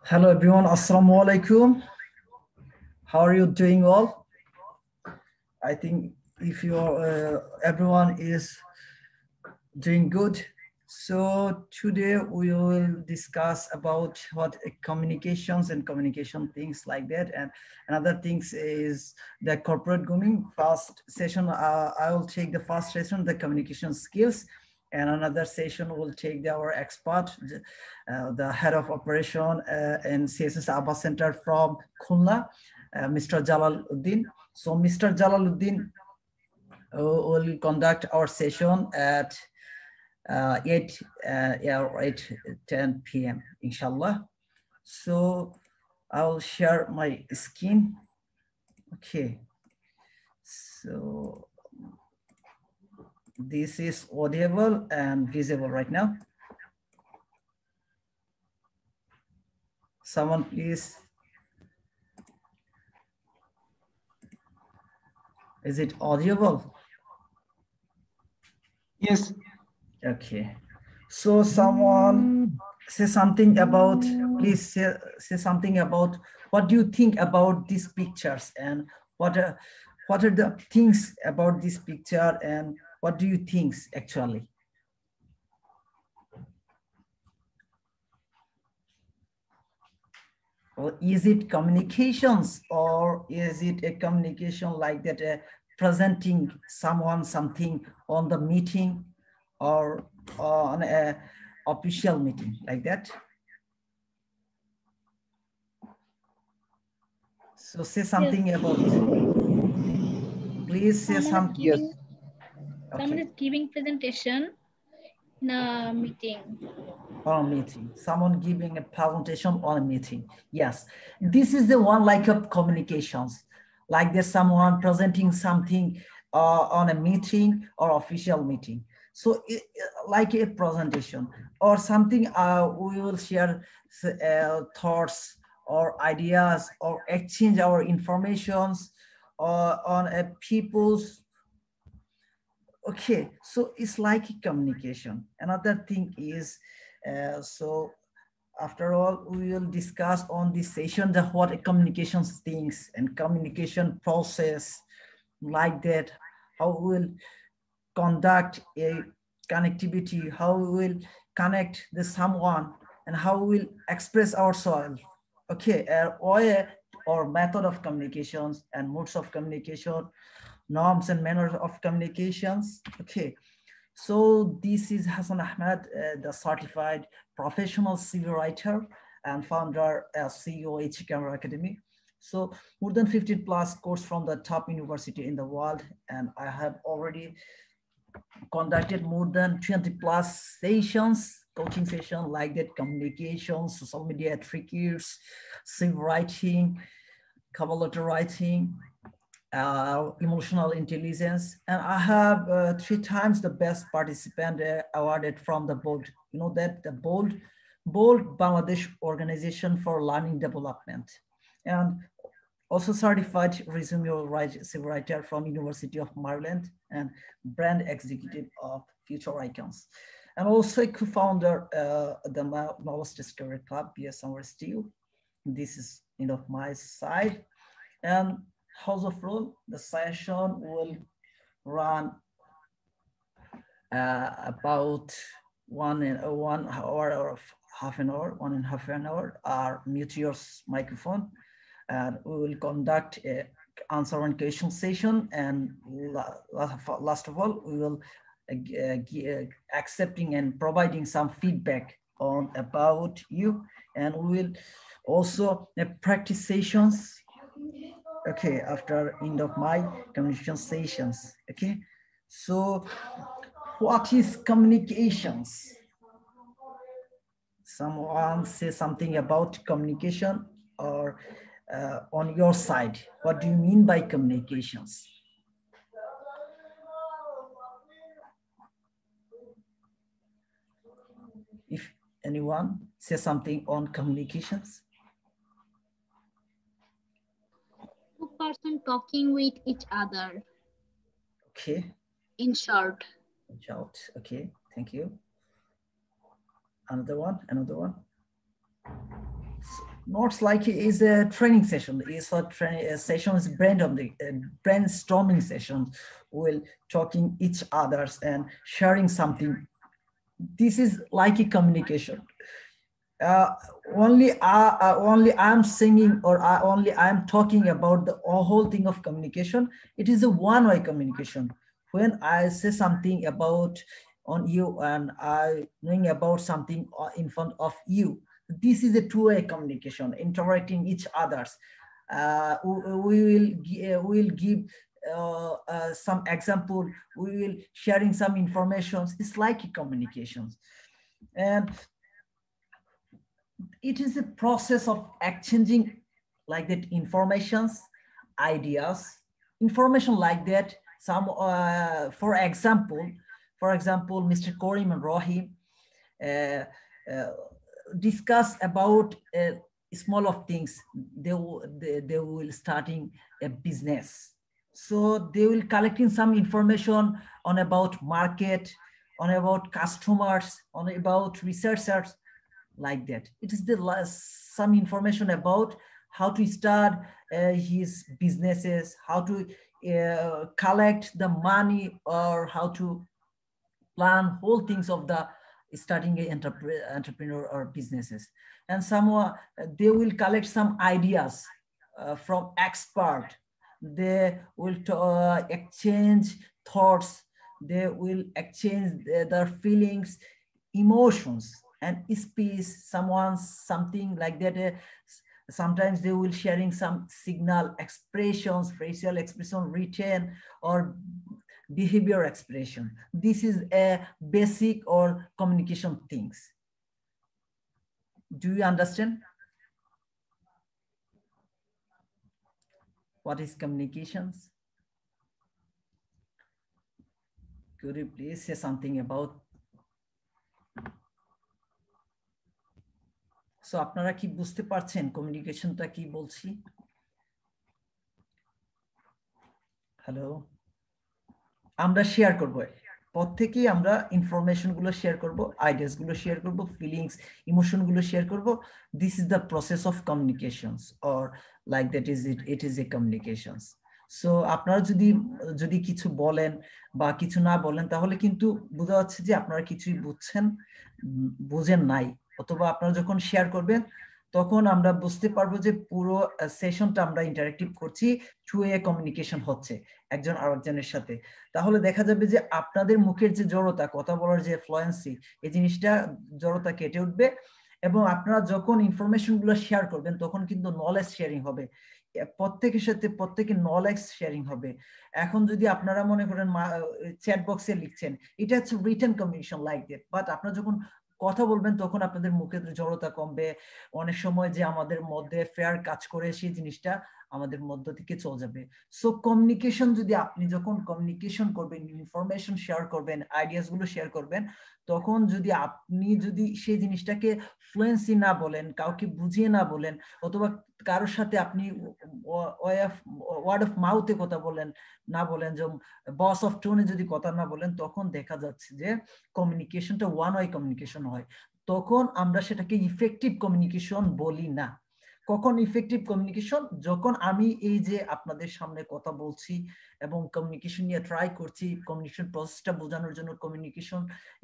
Hello everyone, Assalamu alaikum. How are you doing all? I think if everyone is doing good. So today we will discuss about what communications and communication things like that. And another things is the corporate grooming. First session, I will take the first session, the communication skills. And another session will take our expert, the head of operation in CSS ABBA Center from Khulna, Mr. Jalaluddin. So Mr. Jalaluddin will conduct our session at 8:10 p.m. inshallah. So I'll share my screen. Okay. So this is audible and visible right now. Someone please. Is it audible? Yes. Okay. So someone say something about, please say something about what do you think about these pictures and what are the things about this picture and what do you think actually? Or is it communications or is it a communication like that, presenting someone something on the meeting or on a official meeting like that? So say something about, please say something. Yes. Okay. Someone is giving presentation in a meeting. On a meeting, someone giving a presentation on a meeting. Yes, this is the one like of communications, like there's someone presenting something on a meeting or official meeting. So like a presentation or something, we will share thoughts or ideas or exchange our informations on a people's. Okay, so it's like a communication. Another thing is, so after all, we will discuss on this session the what a communications things and communication process like that, how we will conduct a connectivity, how we will connect the someone and how we will express ourselves. Okay, way or method of communications and modes of communication, norms and manners of communications. Okay, so this is Hassan Ahmed, the certified professional civil writer and founder, CEO, Etiquette Academy. So more than 15 plus course from the top university in the world. And I have already conducted more than 20 plus sessions, coaching session like that, communication, social media etiquette, civil writing, cover letter writing, emotional intelligence, and I have 3 times the best participant awarded from the board. You know that the bold Bangladesh Organization for Learning Development, and also certified resume civil writer from University of Maryland and brand executive of Future Icons, and also a co-founder the Knowledge Discovery Club, BS Summer Steel. This is my side. And house of rule, the session will run about 1 hour or half an hour, 1.5 hours. Mute your microphone, and we will conduct a answer and question session. And last of all, we will accepting and providing some feedback on about you, and we will also practice sessions. Okay, after end of my communication sessions. Okay, so what is communications? Someone say something about communication, or on your side, what do you mean by communications? If anyone say something on communications. Two person talking with each other. Okay. In short. In short. Okay. Thank you. Another one. Notes like is a training session. Is a training session is brainstorming sessions. We'll talking each others and sharing something. This is like a communication. Only I'm singing or only I'm talking about the whole thing of communication. It is a one-way communication. When I say something about on you and I knowing about something in front of you, this is a two-way communication, interacting each others. We will give some example. We will sharing some information. It's like communications, and it is a process of exchanging like that informations, ideas, information like that. Some, for example, Mr. Karim and Rahim discuss about small of things. They will starting a business. So they will collecting some information on about market, on about customers, on about researchers, like that. It is the last some information about how to start his businesses, how to collect the money, or how to plan whole things of the starting a entrepreneur or businesses. And some they will collect some ideas from expert. They will exchange thoughts. They will exchange their feelings, emotions, and speech. Something like that. Sometimes they will sharing some signal expressions, facial expression, written or behavior expression. This is a basic or communication things. Do you understand? What is communications? Could you please say something about? So আপনারা কি বুঝতে পারছেন কমিউনিকেশনটা কি বলছি? Hello, আমরা share করব, প্রত্যেকেই আমরা ইনফরমেশন গুলো শেয়ার করব, আইডিয়াস গুলো শেয়ার করব, ফিলিংস, ইমোশন গুলো শেয়ার করব. This is the process of communications, or like that is it is a communications. So আপনারা যদি কিছু বলেন বা কিছু না বলেন, তাহলে কিন্তু বোঝা যাচ্ছে যে আপনারা কিছুই বুঝেন নাই, অথবা আপনারা যখন শেয়ার করবেন তখন আমরা বুঝতে পারবো যে পুরো সেশনটা আমরা ইন্টারেক্টিভ করছি, টু ওয়ে কমিউনিকেশন হচ্ছে একজন আরেকজনের সাথে. তাহলে দেখা যাবে যে আপনাদের মুখের যে জড়তা, কথা বলার যে ফ্লুয়েন্সি, এই জিনিসটা জড়তা কেটে উঠবে, এবং আপনারা যখন ইনফরমেশন গুলো শেয়ার করবেন তখন কিন্তু নলেজ শেয়ারিং হবে, প্রত্যেকের সাথে প্রত্যেকের নলেজ শেয়ারিং হবে. এখন যদি আপনারা মনে করেন চ্যাট বক্সে লিখছেন, এটা হচ্ছে written communication like that, but আপনারা যখন কথা বলবেন তখন আপনাদের মুখের জড়তা কমবে, অনেক সময় যে আমাদের মধ্যে ফেয়ার কাজ করে সেই জিনিসটা আমাদের মধ্য থেকে চলে যাবে. সো কমিউনিকেশন, যদি আপনি যখন কমিউনিকেশন করবেন, ইনফরমেশন শেয়ার করবেন, আইডিয়াস গুলো শেয়ার করবেন, তখন যদি আপনি সেই জিনিসটাকে ফ্লুয়েন্সি না বলেন, কাউকে বুঝিয়ে না বলেন, অথবা কারোর সাথে আপনি ওয়ার্ড অফ মাউথে কথা বলেন না বলেন, যে বস অফ টোনে যদি কথা না বলেন, তখন দেখা যাচ্ছে যে কমিউনিকেশনটা ওয়ান ওয়ে কমিউনিকেশন হয়. তখন আমরা সেটাকে ইফেক্টিভ কমিউনিকেশন বলি না. কখন ইফেক্টিভ কমিউনিকেশন? যখন আমি এই যে আপনাদের সামনে কথা বলছি এবং কমিউনিকেশন নিয়ে ট্রাই করছি, কমিউনিকেশন প্রসেসটা বোঝানোর জন্য, কমিউনিকেশন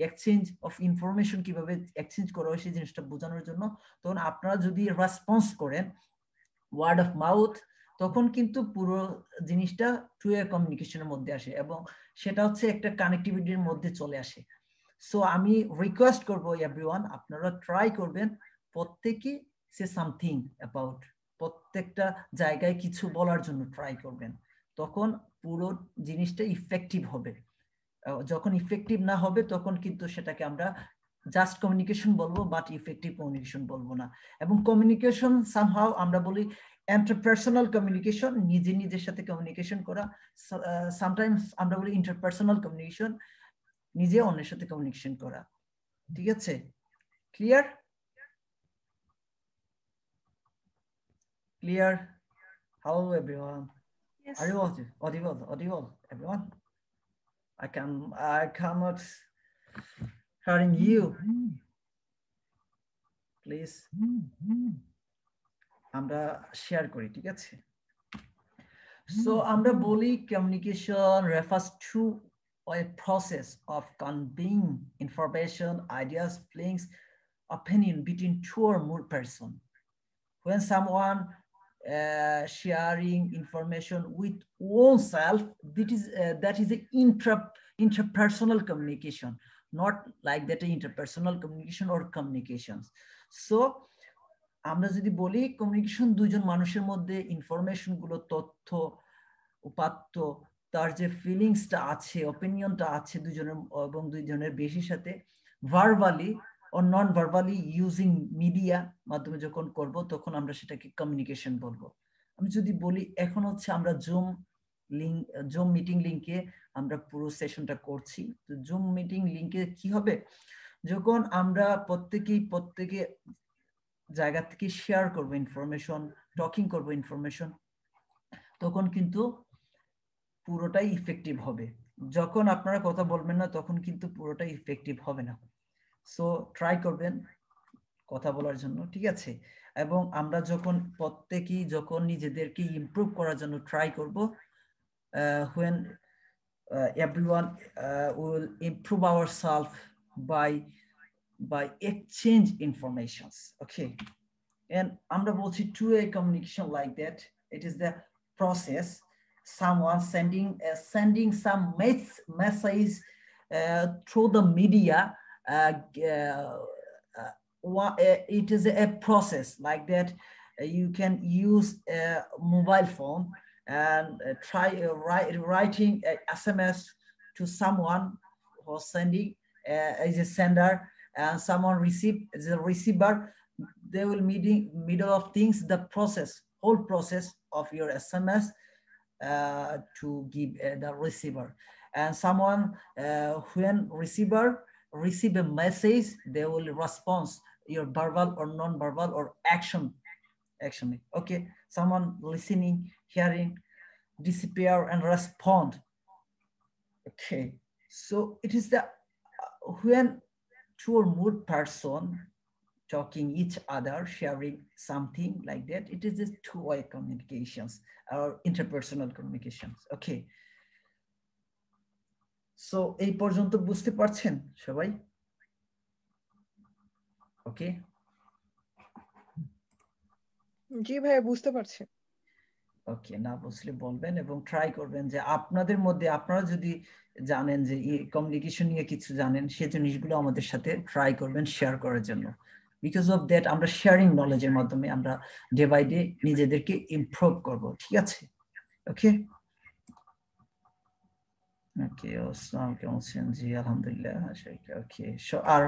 এক্সচেঞ্জ অফ ইনফরমেশন কিভাবে এক্সচেঞ্জ করা হয় সেই জিনিসটা বোঝানোর জন্য, তখন আপনারা যদি রেসপন্স করেন ওয়ার্ড অফ মাউথ, তখন কিন্তু পুরো জিনিসটা টু ওয়ে কমিউনিকেশনের মধ্যে আসে, এবং সেটা হচ্ছে একটা কানেক্টিভিটির মধ্যে চলে আসে. সো আমি রিকোয়েস্ট করবো এভরিওয়ান, আপনারা ট্রাই করবেন প্রত্যেকে সে সামথিং অ্যাবাউট, প্রত্যেকটা জায়গায় কিছু বলার জন্য ট্রাই করবেন, তখন পুরো জিনিসটা ইফেক্টিভ হবে. যখন ইফেক্টিভ না হবে তখন কিন্তু সেটাকে আমরা জাস্ট কমিউনিকেশন বলবো, বাট ইফেক্টিভ কমিউনিকেশন বলবো না. এবং কমিউনিকেশন সামহাউ আমরা বলি ইন্টারপার্সোনাল কমিউনিকেশন, নিজের সাথে কমিউনিকেশন করা. সামটাইমস আমরা বলি ইন্টারপার্সোনাল কমিউনিকেশন, নিজে অন্যের সাথে কমিউনিকেশন করা. ঠিক আছে? Clear? Clear? Hello everyone. Yes. Are you audible everyone? I cannot hearing you. Please. আমরা শেয়ার করি, ঠিক আছে? So আমরা বলি communication refers to a process of conveying information, ideas, feelings, opinion between two or more persons. When someone sharing information with oneself, that is an interpersonal communication, not like that interpersonal communication or communications. So আমরা যদি বলি communication দুইজন মানুষের মধ্যে information গুলো, তথ্য উপাত্ত, তার যে ফিলিংসটা আছে, অপিনিয়নটা আছে দুজনের এবং দুইজনের বেশির সাথে ভার্বালি ও নন ভার্বালি ইউজিং মিডিয়া মাধ্যমে যখন করব তখন আমরা সেটাকে কমিউনিকেশন বলবো। আমি যদি বলি এখন হচ্ছে আমরা জুম মিটিং লিংকে আমরা পুরো সেশনটা করছি, তো জুম মিটিং লিংকে কি হবে, যখন আমরা প্রত্যেকে জায়গা থেকে শেয়ার করবো ইনফরমেশন, টকিং করবো ইনফরমেশন, তখন কিন্তু পুরোটাই ইফেক্টিভ হবে। যখন আপনারা কথা বলবেন না তখন কিন্তু পুরোটাই ইফেক্টিভ হবে না। সো ট্রাই করবেন কথা বলার জন্য, ঠিক আছে? এবং আমরা যখন নিজেদেরকে ইমপ্রুভ করার জন্য ট্রাই করব, when everyone will improve ourselves by exchange informations, okay? And আমরা বলছি two-way communication like that. It is the process someone sending some message through the media. It is a process like that. You can use a mobile phone and try writing a SMS to someone who's sending as a sender, and someone as a receiver. They will middle of things, the whole process of your SMS to give the receiver. And someone when receiver receive a message, they will respond your verbal or non-verbal or action. Okay, someone listening, hearing, disappear and respond. Okay, so it is the when two or more person talking each other, sharing something like that, it is just two-way communications or interpersonal communications. Okay, so এই পর্যন্ত বুঝতে পারছেন সবাই? ওকে, জি ভাই বুঝতে পারছি। ওকে, না বুঝলে বলবেন এবং ট্রাই করবেন যে আপনাদের মধ্যে আপনারা যদি জানেন যে কমিউনিকেশন নিয়ে কিছু জানেন, সেই জিনিসগুলো আমাদের সাথে ট্রাই করবেন শেয়ার করার জন্য। বিকজ অফ দ্যাট আমরা শেয়ারিং নলেজের মাধ্যমে আমরা ডে বাই ডে নিজেদেরকে ইমপ্রুভ করব, ঠিক আছে? ওকে ওকে, আসসালামু আলাইকুম, জি আলহামদুলিল্লাহ। ওকে, আর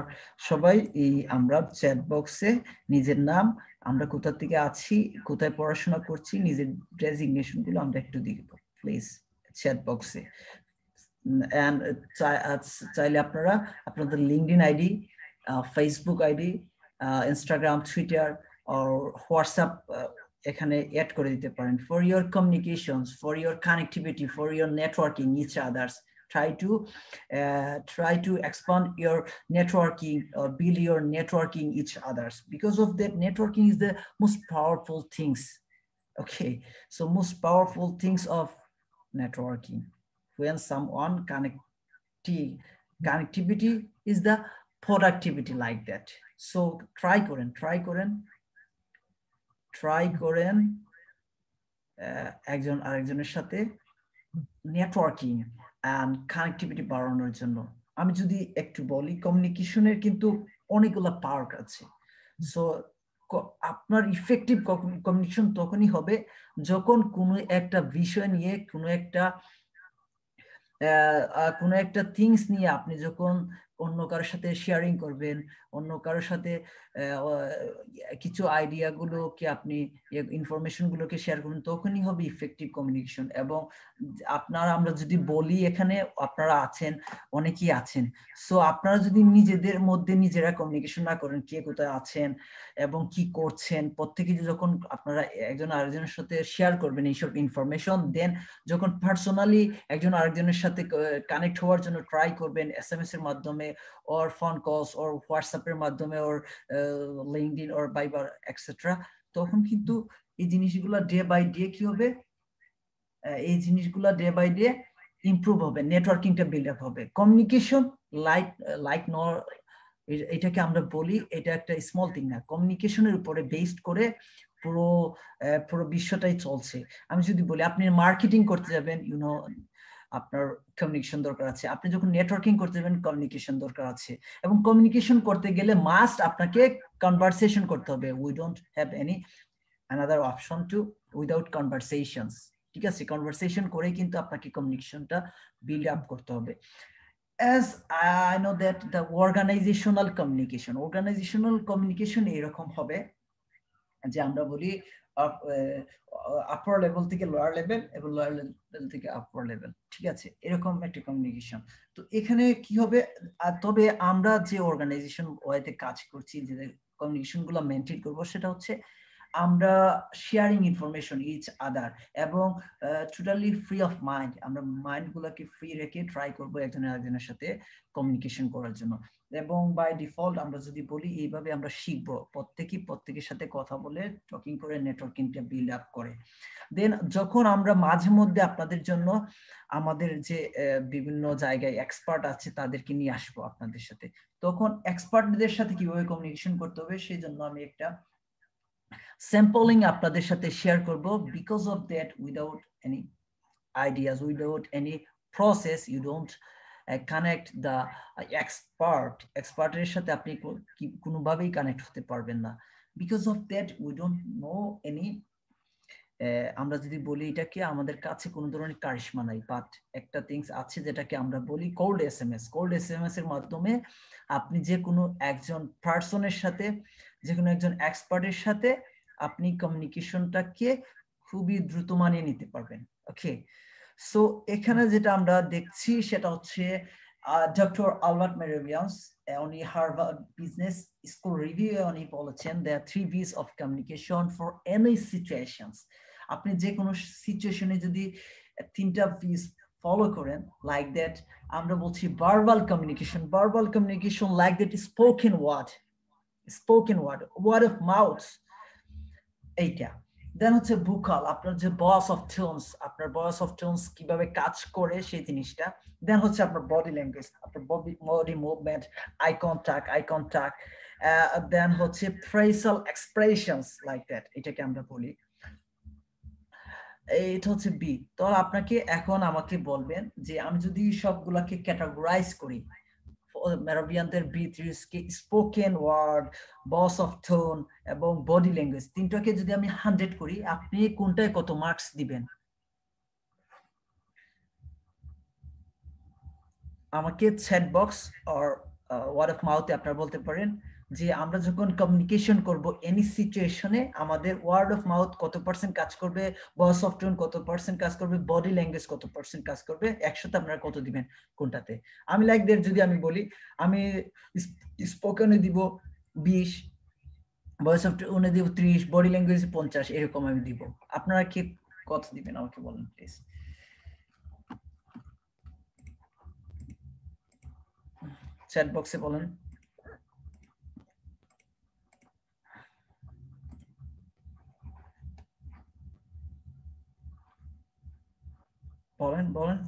সবাই এই আমরা চ্যাট বক্সে নিজের নাম, আমরা কোথা থেকে আছি, কোথায় পড়াশোনা করছি, নিজের ডেজিগনেশন গুলো আমরা একটু দিব প্লিজ চ্যাট বক্সে। এন্ড চাইলে আপনারা আপনাদের LinkedIn ID, Facebook ID, Instagram, Twitter আর হোয়াটসঅ্যাপ এখানে অ্যাড করে দিতে পারেন for your communications, for your connectivity, for your networking each others. Try to expand your networking or build your networking each others, because of that networking is the most powerful things. Okay, so most powerful things of networking, when someone connectivity is the productivity like that. So try করেন একজন আরেকজনের সাথে networking and connectivity বাড়ানোর জন্য। আমি যদি একটু বলি, কমিউনিকেশনের কিন্তু অনেকগুলো পার্ট আছে। সো আপনার ইফেক্টিভ কমিউনিকেশন তখনই হবে যখন কোনো একটা বিষয় নিয়ে, কোনো একটা থিংস নিয়ে আপনি যখন অন্য কারোর সাথে শেয়ারিং করবেন, অন্য কারোর সাথে কিছু আইডিয়া গুলোকে আপনি ইনফরমেশন গুলোকে শেয়ার করবেন, তখনই হবে ইফেক্টিভ কমিউনিকেশন। এবং আমরা যদি বলি, এখানে আপনারা আছেন, অনেকেই আছেন, সো আপনারা যদি নিজেদের মধ্যে নিজেরা কমিউনিকেশন না করেন, কে কোথায় আছেন এবং কি করছেন, প্রত্যেকে যখন আপনারা একজন আরেকজনের সাথে শেয়ার করবেন এইসব ইনফরমেশন, দেন যখন পার্সোনালি একজন আরেকজনের সাথে কানেক্ট হওয়ার জন্য ট্রাই করবেন SMS এর মাধ্যমে, or phone calls or WhatsApp এর মাধ্যমে or LinkedIn or Viber etc, তখন কিন্তু এই জিনিসগুলো ডে বাই ডে কি হবে, এই জিনিসগুলো ডে বাই ডে ইমপ্রুভ হবে, নেটওয়ার্কিংটা বিল্ড আপ হবে। কমিউনিকেশন লাইক এটাকে আমরা বলি এটা একটা স্মল থিং না, কমিউনিকেশনের উপরে বেসড করে পুরো পুরো বিশ্বটাই চলছে। আমি যদি বলি আপনি মার্কেটিং করতে যাবেন, আপনার কমিউনিকেশন দরকার আছে। আপনি যখন নেটওয়ার্কিং করতে যাবেন কমিউনিকেশন দরকার আছে, এবং কমিউনিকেশন করতে গেলে মাস্ট আপনাকে কনভারসেশন করতে হবে। We don't have any another option to without conversations, ঠিক আছে? কনভারসেশন করে কিন্তু আপনাকে কমিউনিকেশনটা বিল্ড আপ করতে হবে। As I know that the organizational communication এরকম হবে যে আমরা বলি আপার লেভেল থেকে লোয়ার লেভেল এবং লোয়ার লেভেল থেকে আপার লেভেল, ঠিক আছে? এরকম একটা কমিউনিকেশন। তো এখানে কি হবে, তবে আমরা যে অর্গানাইজেশন ওয়াইতে কাজ করছি, যে কমিউনিকেশন গুলো মেনটেন করবো, সেটা হচ্ছে আমরা শেয়ারিং ইনফরমেশন ইচ আদার, এবং টোটালি ফ্রি অফ মাইন্ড, আমরা মাইন্ড গুলাকে ফ্রি রেখে ট্রাই করবো একজনের আরেকজনের সাথে কমিউনিকেশন করার জন্য। এবং বাই ডিফল্ট আমরা যদি বলি এইভাবে আমরা শিখবো, প্রত্যেকের সাথে কথা বলে টকিং করে নেটওয়ার্কিংটা বিল্ড আপ করে। দেন যখন আমরা মাঝে মধ্যে আপনাদের জন্য আমাদের যে বিভিন্ন জায়গায় এক্সপার্ট আছে তাদেরকে নিয়ে আসবো আপনাদের সাথে, তখন এক্সপার্টদের সাথে কিভাবে কমিউনিকেশন করতে হবে সেই জন্য আমি একটা স্যাম্পলিং আপনাদের সাথে শেয়ার করব। Because of that, without any ideas, without any process, you don't connect the এক্সপার্টের সাথে আপনি কোনোভাবেই কানেক্ট হতে পারবেন না। Because of that, we don't know any, আমরা যদি বলি এটাকে আমাদের কাছে কোনো ধরনের কারিশমা নাই, বাট একটা থিংস আছে যেটাকে আমরা বলি কোল্ড এসএমএস। কোল্ড এসএমএস এর মাধ্যমে আপনি যে কোনো একজন পার্সনের সাথে, যে কোনো একজন এক্সপার্টের সাথে আপনি কমিউনিকেশনটাকে খুবই দ্রুত মানিয়ে নিতে পারবেন। ওকে, সো এখানে যেটা আমরা দেখছি সেটা হচ্ছে ডক্টর আলবার্ট মেহরাবিয়ান উনি হার্ভার্ড বিজনেস স্কুল রিভিউ উনি বলেছেন there are 3 V's of communication for any situations. আপনি যে কোনো সিচুয়েশনে যদি 3টা V's ফলো করেন, লাইক দ্যাট আমরা বলছি verbal communication, like that spoken word of mouth, এইটা। দেন হচ্ছে ভোকাল, আপনার যে ভয়েস অফ টোনস, আপনার ভয়েস অফ টোনস কিভাবে কাজ করে সেই জিনিসটা। দেন হচ্ছে আপনার বডি ল্যাঙ্গুয়েজ, আপনার body movement, eye contact, then হচ্ছে ফেসিয়াল এক্সপ্রেশনস, লাইক দ্যাট, এটাকে আমরা বলি। এটা হচ্ছে বি। তো আপনাকে এখন আমাকে বলবেন যে আমি যদি সবগুলাকে ক্যাটাগরাইজ করি, মেহরাবিয়ানদের B3 spoken word, voice of tone এবং বডি ল্যাঙ্গুয়েজ, তিনটাকে যদি আমি 100 করি, আপনি কোনটায় কত মার্কস দিবেন? আমাকে chat box or word of মাউথে আপনারা বলতে পারেন যে আমরা যখন কমিউনিকেশন করব এনি সিচুয়েশনে আমাদের ওয়ার্ড অফ মাউথ কত পার্সেন্ট কাজ করবে, ভয়েস অফ টোন কত পার্সেন্ট কাজ করবে, বডি ল্যাঙ্গুয়েজ কত পার্সেন্ট কাজ করবে, একসাথে আপনারা কত দিবেন কোনটাতে? আমি লাইক দ্যাট যদি আমি বলি, আমি স্পোকেনে দিব 20, ভয়েস অফ টোনে দিব 30, বডি ল্যাঙ্গুয়েজ 50, এরকম আমি দিব। আপনারা কি কত দিবেন আমাকে বলেন প্লিজ। চ্যাট বক্সে বলেন। বলেন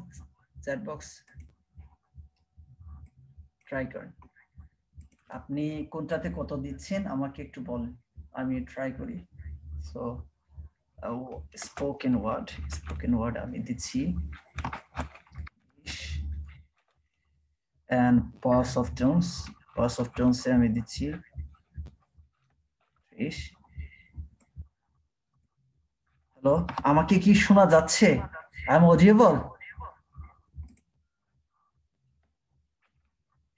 চ্যাট বক্স, ট্রাই করেন। আপনি কোনটাতে কত দিচ্ছেন আমাকে একটু বলেন, আমি ট্রাই করি। সো স্পোকেন ওয়ার্ড আমি দিচ্ছি, and ভয়েস অফ টোনস আমি দিচ্ছি 30। হ্যালো, আমাকে কি শোনা যাচ্ছে? I am audible?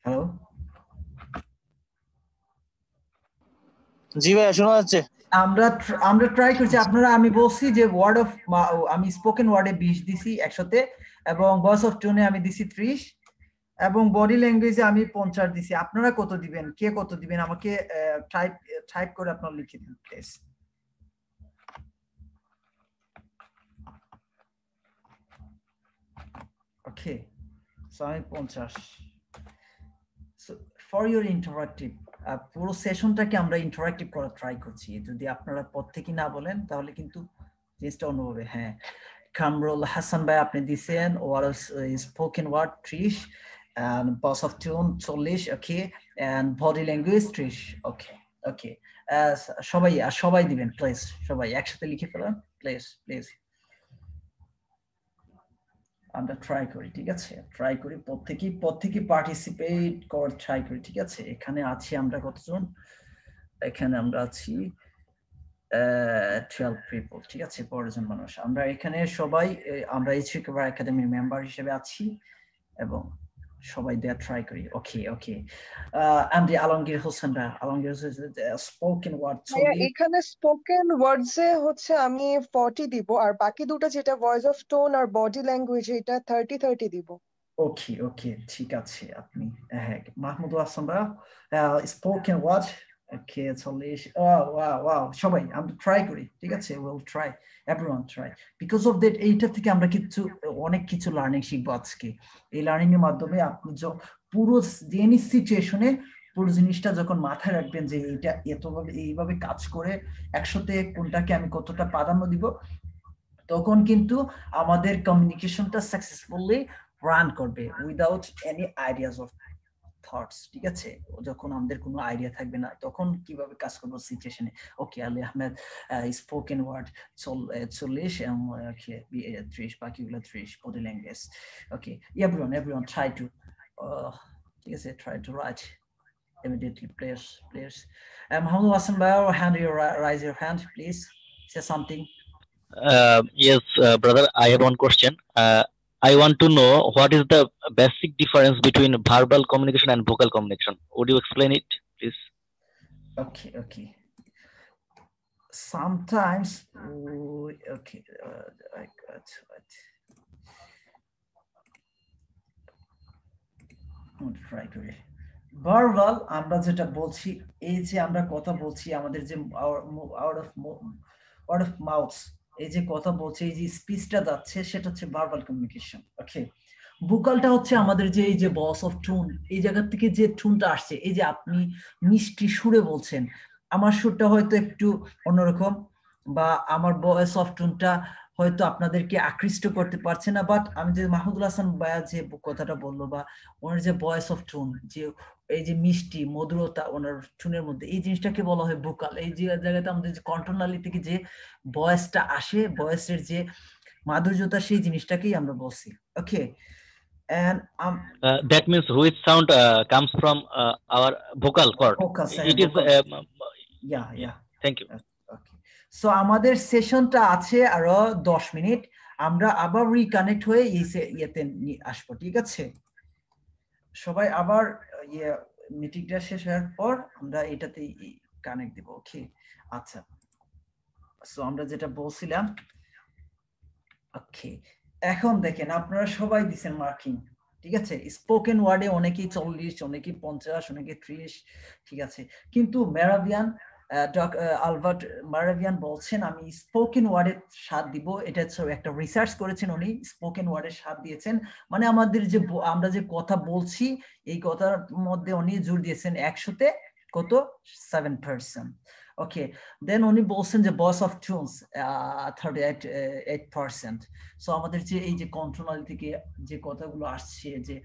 হ্যালো, জি ভাইয়া শোনা যাচ্ছে। আমরা ট্রাই করছি। আপনারা, আমি বলছি যে ওয়ার্ড অফ, আমি স্পোকেন ওয়ার্ডে 20 দিছি 100তে, এবং ভয়েস অফ টোনে আমি দিছি 30, এবং বডি ল্যাঙ্গুয়েজে আমি 50 দিছি। আপনারা কত দিবেন, কে কত দিবেন আমাকে টাইপ করে আপনারা লিখে দিন প্লিজ। ওকে, সো আমি 50। So for your interactive, পুরো সেশনটাকে আমরা ইন্টারঅ্যাক্টিভ করার ট্রাই করছি। যদি আপনারা প্রত্যেকই না বলেন তাহলে কিন্তু জিনিসটা অন্যভাবে। হ্যাঁ, কামরুল হাসান ভাই আপনি দিছেন, ওয়ার spoken word 30, and boss of tune 40, okay, and body language 30, okay, okay. সবাই দিবেন প্লিজ, সবাই একসাথে লিখে ফেলেন প্লিজ। আমরা ট্রাই করি, ঠিক আছে, ট্রাই করি প্রত্যেকেই পার্টিসিপেট করার ট্রাই করি, ঠিক আছে। এখানে আছি আমরা কতজন, এখানে আমরা আছি 12 people, ঠিক আছে, 12 জন মানুষ। আমরা এখানে সবাই আমরা ইনশট একাডেমির মেম্বার হিসেবে আছি এবং সবাই দেয়া ট্রাই করি। ওকে আমি আলমগীর হোসেন স্পোকেন ওয়ার্ড। এখানে স্পোকেন ওয়ার্ডস এ হচ্ছে আমি 40 দিব, আর বাকি দুটো যেটা ভয়েস অফ টোন আর বডি ল্যাঙ্গুয়েজ এটা 30 দিব। ওকে ঠিক আছে। আপনি হ্যাঁ মাহমুদ হাসান ভাই স্পোকেন ওয়ার্ড ওকে 40। ওয়াও সবাই আমরা ট্রাই করি, ঠিক আছে, will try, everyone try. Because of that এইটা থেকে আমরা অনেক কিছু লার্নিং শিখবো আজকে। এই লার্নিং এর মাধ্যমে আপনি পুরো এনি সিচুয়েশনে পুরো জিনিসটা যখন মাথায় রাখবেন যে এইটা এইভাবে কাজ করে একসাথে কোনটাকে আমি কতটা প্রাধান্য দিব, তখন কিন্তু আমাদের কমিউনিকেশনটা সাকসেসফুলি রান করবে without any ideas of thoughts, ঠিক আছে। যখন আমাদের কোনো আইডিয়া থাকবে না তখন কিভাবে কাজ করবো সিচুয়েশনে। ওকে, আলী আহমেদ স্পোকেন ওয়ার্ড 40 এবং 30, বাকিগুলো 30 body language. Okay, everyone try to, ঠিক আছে, try to right immediately, please. Mohammed Hassan Bayo, raise your hand, please. Say something. Yes, brother, I have one question. I want to know what is the basic difference between verbal communication and vocal communication. Would you explain it, please? Okay. Sometimes, okay, I got it. Try to read. Verbal আমরা যেটা বলছি, এই যে আমরা কথা বলছি, আমাদের যে ওয়ার্ড অফ মাউথ, এই যে কথা বলছে, এই যে স্পিচটা যাচ্ছে, সেটা হচ্ছে ভার্বাল কমিউনিকেশন। ওকে, ভোকালটা হচ্ছে আমাদের যে এই যে ভয়েস অফ টোন, এই জায়গা থেকে যে টোনটা আসছে, এই যে আপনি মিষ্টি সুরে বলছেন, আমার সুরটা হয়তো একটু অন্যরকম, বা আমার ভয়েস অফ টোনটা হয়তো আপনাদেরকে আকৃষ্ট করতে পারছে না, বাট আমি যে মাহমুদুল হাসান ভাইয়া যে কথাটা বললো, বা ওনার যে ভয়েস অফ টোন, যে এই যে মিষ্টি মধুরতা ওনার টোনের মধ্যে, এই জিনিসটাকে বলা হয় ভোকাল। এই যে জায়গাতে আমাদের যে কন্ট্রোনালি থেকে যে ভয়েসটা আসে, ভয়েসের যে মাধুর্যতা, সেই জিনিসটাকেই আমরা বলছি। ওকে, and that means which sound comes from our vocal cord. It is yeah. Thank you. Okay, so আমাদের সেশনটা আছে আরো 10 মিনিট, আমরা আবার রিকানেক্ট হয়ে ইয়েতে আসবো, ঠিক আছে। সবাই আবার মিটিংটা শেষ হওয়ার পর আমরা এটাতে কানেক্ট দিব। ওকে, আচ্ছা, সো আমরা যেটা বলছিলাম, ওকে, এখন দেখেন আপনারা সবাই দিচ্ছেন মার্কিং, ঠিক আছে। স্পোকেন ওয়ার্ডে অনেকেই 40, অনেকেই 50, অনেকে 30, ঠিক আছে। কিন্তু আলবার্ট মেরাভিয়ান বলছেন আমি স্পোকেন ওয়ার্ডে 7 দিব। এটা একটা রিসার্চ করেছেন উনি, স্পোকেন ওয়ার্ডে 7 দিয়েছেন, মানে আমাদের যে আমরা যে কথা বলছি এই কথার মধ্যে উনি জোর দিয়েছেন 100-তে কত 7%। ওকে, দেন উনি বলছেন যে ভয়েস অফ টোনস 38%। সো আমাদের যে এই যে কন্ট্রোনাল থেকে যে কথাগুলো আসছে, যে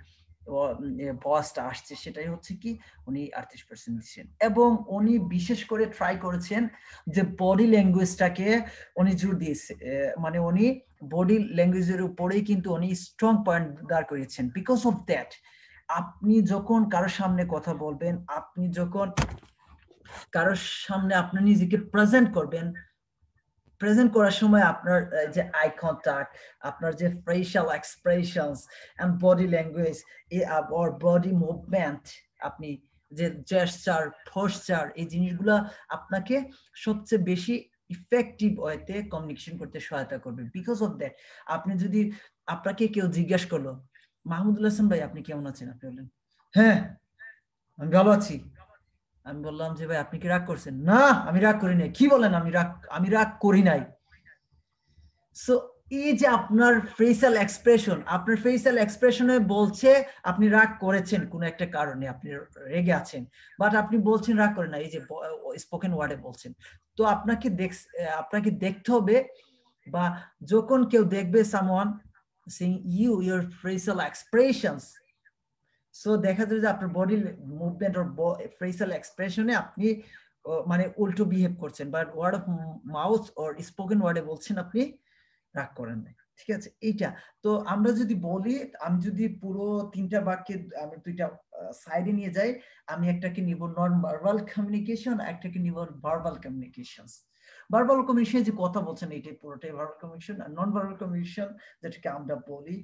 ভয়েসটা আসছে, সেটাই হচ্ছে কি উনি 38% দিচ্ছেন। এবং উনি বিশেষ করে ট্রাই করেছেন যে বডি ল্যাঙ্গুয়েজটাকে উনি জোর দিয়েছে, মানে উনি বডি ল্যাঙ্গুয়েজের উপরেই কিন্তু উনি স্ট্রং পয়েন্ট দাঁড় করিয়েছেন। বিকজ অফ দ্যাট, আপনি যখন কারোর সামনে কথা বলবেন, আপনি যখন কারোর সামনে আপনি নিজেকে প্রেজেন্ট করবেন, প্রেজেন্ট করার সময় আপনার যে আই কন্টাক্ট, আপনার যে facial expressions and body language আর বডি মুভমেন্ট, আপনি যে জেস্টার, পোস্টার, এই জিনিসগুলো আপনাকে সবচেয়ে বেশি ইফেক্টিভ ওয়েতে কমিউনিকেশন করতে সহায়তা করবে। বিকজ অফ দ্যাট, আপনি যদি আপনাকে কেউ জিজ্ঞাসা করলো, মাহমুদুল হাসান ভাই আপনি কেমন আছেন, আপনি বললেন হ্যাঁ আমি ভালো আছি। আমি বললাম যে ভাই আপনি কি রাগ করছেন? না আমি রাগ করি নাই। কি বলেন? আমি রাগ করি নাই। সো এই যে আপনার ফেসিয়াল এক্সপ্রেশন, আপনার ফেসিয়াল এক্সপ্রেশনে বলছে আপনি রাগ করেছেন কোনো একটা কারণে, আপনি রেগে আছেন, বাট আপনি বলছেন রাগ করেন না, এই যে স্পোকেন ওয়ার্ডে বলছেন। তো আপনাকে দেখতে হবে, বা যখন কেউ দেখবে someone seeing you your facial expressions, so দেখা যাবে যে আপনার বডি মুভমেন্ট অর ফেসিয়াল এক্সপ্রেশনে আপনি মানে উল্টো বিহেভ করছেন, but word of mouth or spoken ওয়ার্ডে বলছেন আপনি রাগ করেন নাই। ঠিক আছে, এইটা। তো আমরা যদি বলি, আমি যদি পুরো 3টা বাক্যে আমি 2টা সাইডে নিয়ে যাই, আমি একটাকে নিব নন ভার্বাল কমিউনিকেশন, একটাকে নিব ভার্বাল কমিউনিকেশন। ভার্বাল কমিউনিকেশন যে কথা বলছেন এটাই পুরোটাই ভার্বাল কমিউনিকেশন। আর নন ভার্বাল কমিউনিকেশন যেটাকে আমরা বলি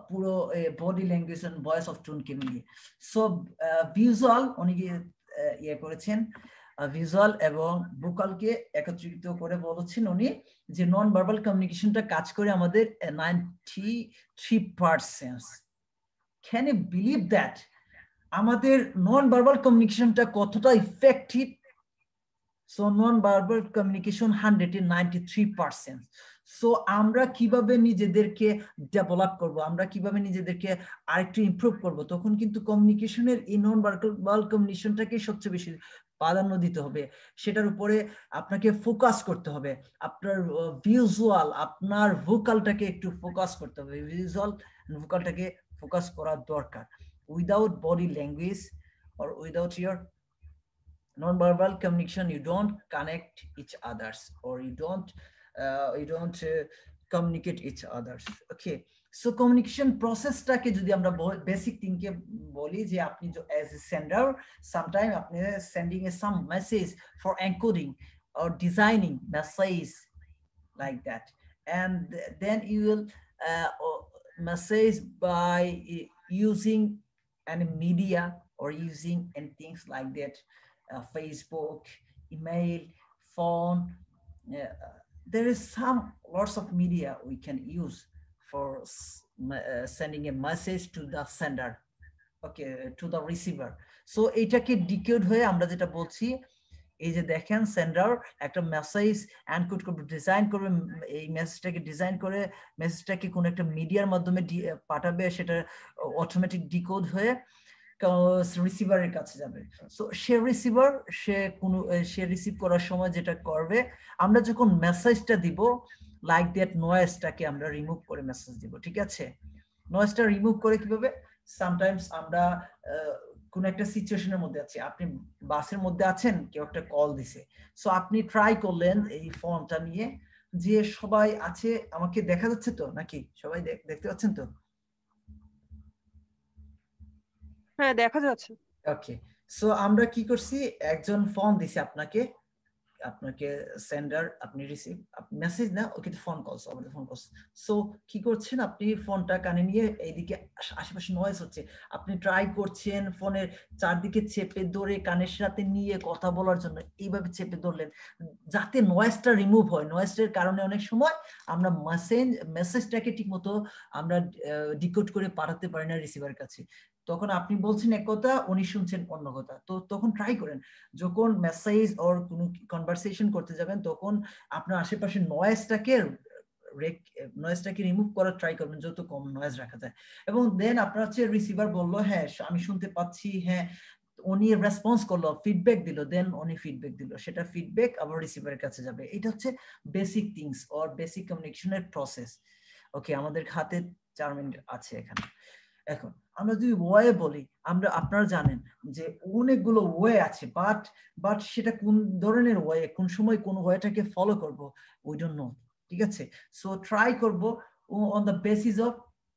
পুরো body language and voice of টোনকে মিলিয়ে। সো ভিজুয়াল অনেকে ইয়ে করেছেন, ভিজুয়াল এবং ভোকালকে একত্রিত করে বলেছেন উনি যে নন ভার্বাল কমিউনিকেশনটা কাজ করে আমাদের 93%। Can you believe that? আমাদের নন ভার্বাল কমিউনিকেশনটা কতটা effective? So non verbal communication 193%। So আমরা কিভাবে নিজেদেরকে ডেভেলপ করব, আমরা কিভাবে নিজেদেরকে আরেকটু ইমপ্রুভ করব, তখন কিন্তু কমিউনিকেশনের এই নন ভার্বাল কমিউনিকেশনটাকে সবচেয়ে বেশি প্রাধান্য দিতে হবে, সেটার উপরে আপনাকে ফোকাস করতে হবে। আপনার ভিজুয়াল, আপনার ভোকালটাকে একটু ফোকাস করতে হবে, ভিজুয়াল ভোকালটাকে ফোকাস করা দরকার। Without body language or without your non-verbal communication, you don't connect each others, or you don't communicate each others. Okay, so communication process টাকে যদি আমরা basic thing কে বলি যে আপনি as a sender, sometime আপনি sending some message for encoding or designing message like that, and then you will message by using any media or using and things like that, Facebook, email, phone. There is lots of media we can use for sending a message to the sender, okay, to the receiver. So এটাকে decode হয়ে আমরা যেটা বলছি, এই যে দেখেন sender একটা message encode করবে, ডিজাইন করবে, এই মেসেজটাকে ডিজাইন করে মেসেজটাকে কোন একটা মিডিয়ার মাধ্যমে পাঠাবে, সেটা অটোমেটিক ডিকোড হয়ে রিসিভারের কাছে যাবে। সো সে রিসিভার সে রিসিভ করার সময় যেটা করবে, আমরা যখন মেসেজটা দিব লাইক দ্যাট নয়েজটাকে আমরা রিমুভ করে মেসেজ দিব। ঠিক আছে, নয়েজটা রিমুভ করে কিভাবে? সামটাইমস আমরা কোন একটা সিচুয়েশনের মধ্যে আছি, আপনি বাসের মধ্যে আছেন, কেউ একটা কল দিছে, সো আপনি ট্রাই করলেন এই ফোনটা নিয়ে যে সবাই আছে, আমাকে দেখা যাচ্ছে তো নাকি, সবাই দেখতে পাচ্ছেন তো? হ্যাঁ, দেখা যাচ্ছে। ওকে, সো আমরা কি করছি, একজন ফোন দিছে আপনাকে সেন্ডার, আপনি রিসিভ, মেসেজ না, ওকে ফোন কলস, আমাদের ফোন কলস। সো কি করছেন, আপনি ফোনটা কানে নিয়ে এইদিকে আশেপাশে নয়েজ হচ্ছে, আপনি ট্রাই করছেন ফোনের চারদিকে চেপে ধরে কানের সাথে নিয়ে কথা বলার জন্য, এইভাবে চেপে ধরলেন যাতে নয়েজটা রিমুভ হয়। নয়েজের কারণে অনেক সময় আমরা মেসেজটাকে ঠিক মতো আমরা ডিকোড করে পাঠাতে পারি না রিসিভারের কাছে, তখন আপনি বলছেন এক কথা, উনি শুনছেন অন্য কথা। তো তখন ট্রাই করেন যখন মেসেজ অর কোনো কনভারসেশন করতে যাবেন, তখন আপনার আশেপাশে নয়েজটাকে রিমুভ করার ট্রাই করবেন, যত কম নয়েজ রাখা যায়। এবং দেন আপনার হচ্ছে রিসিভার বললো হ্যাঁ আমি শুনতে পাচ্ছি, হ্যাঁ উনি রেসপন্স করলো, ফিডব্যাক দিল, দেন উনি ফিডব্যাক দিল, সেটা ফিডব্যাক আবার রিসিভারের কাছে যাবে। এটা হচ্ছে বেসিক থিংস অর বেসিক কমিউনিকেশনের প্রসেস। ওকে, আমাদের হাতে 4 মিনিট আছে এখানে। এখন আমরা যদি ওয়ে বলি, আপনারা জানেন যে অনেকগুলো ওয়ে আছে, বাট সেটা কোন ধরনের ওয়ে, কোন সময় কোন ওয়েটাকে ফলো করব, উই ডোন্ট নো। ঠিক আছে, সো ট্রাই করব on the basis of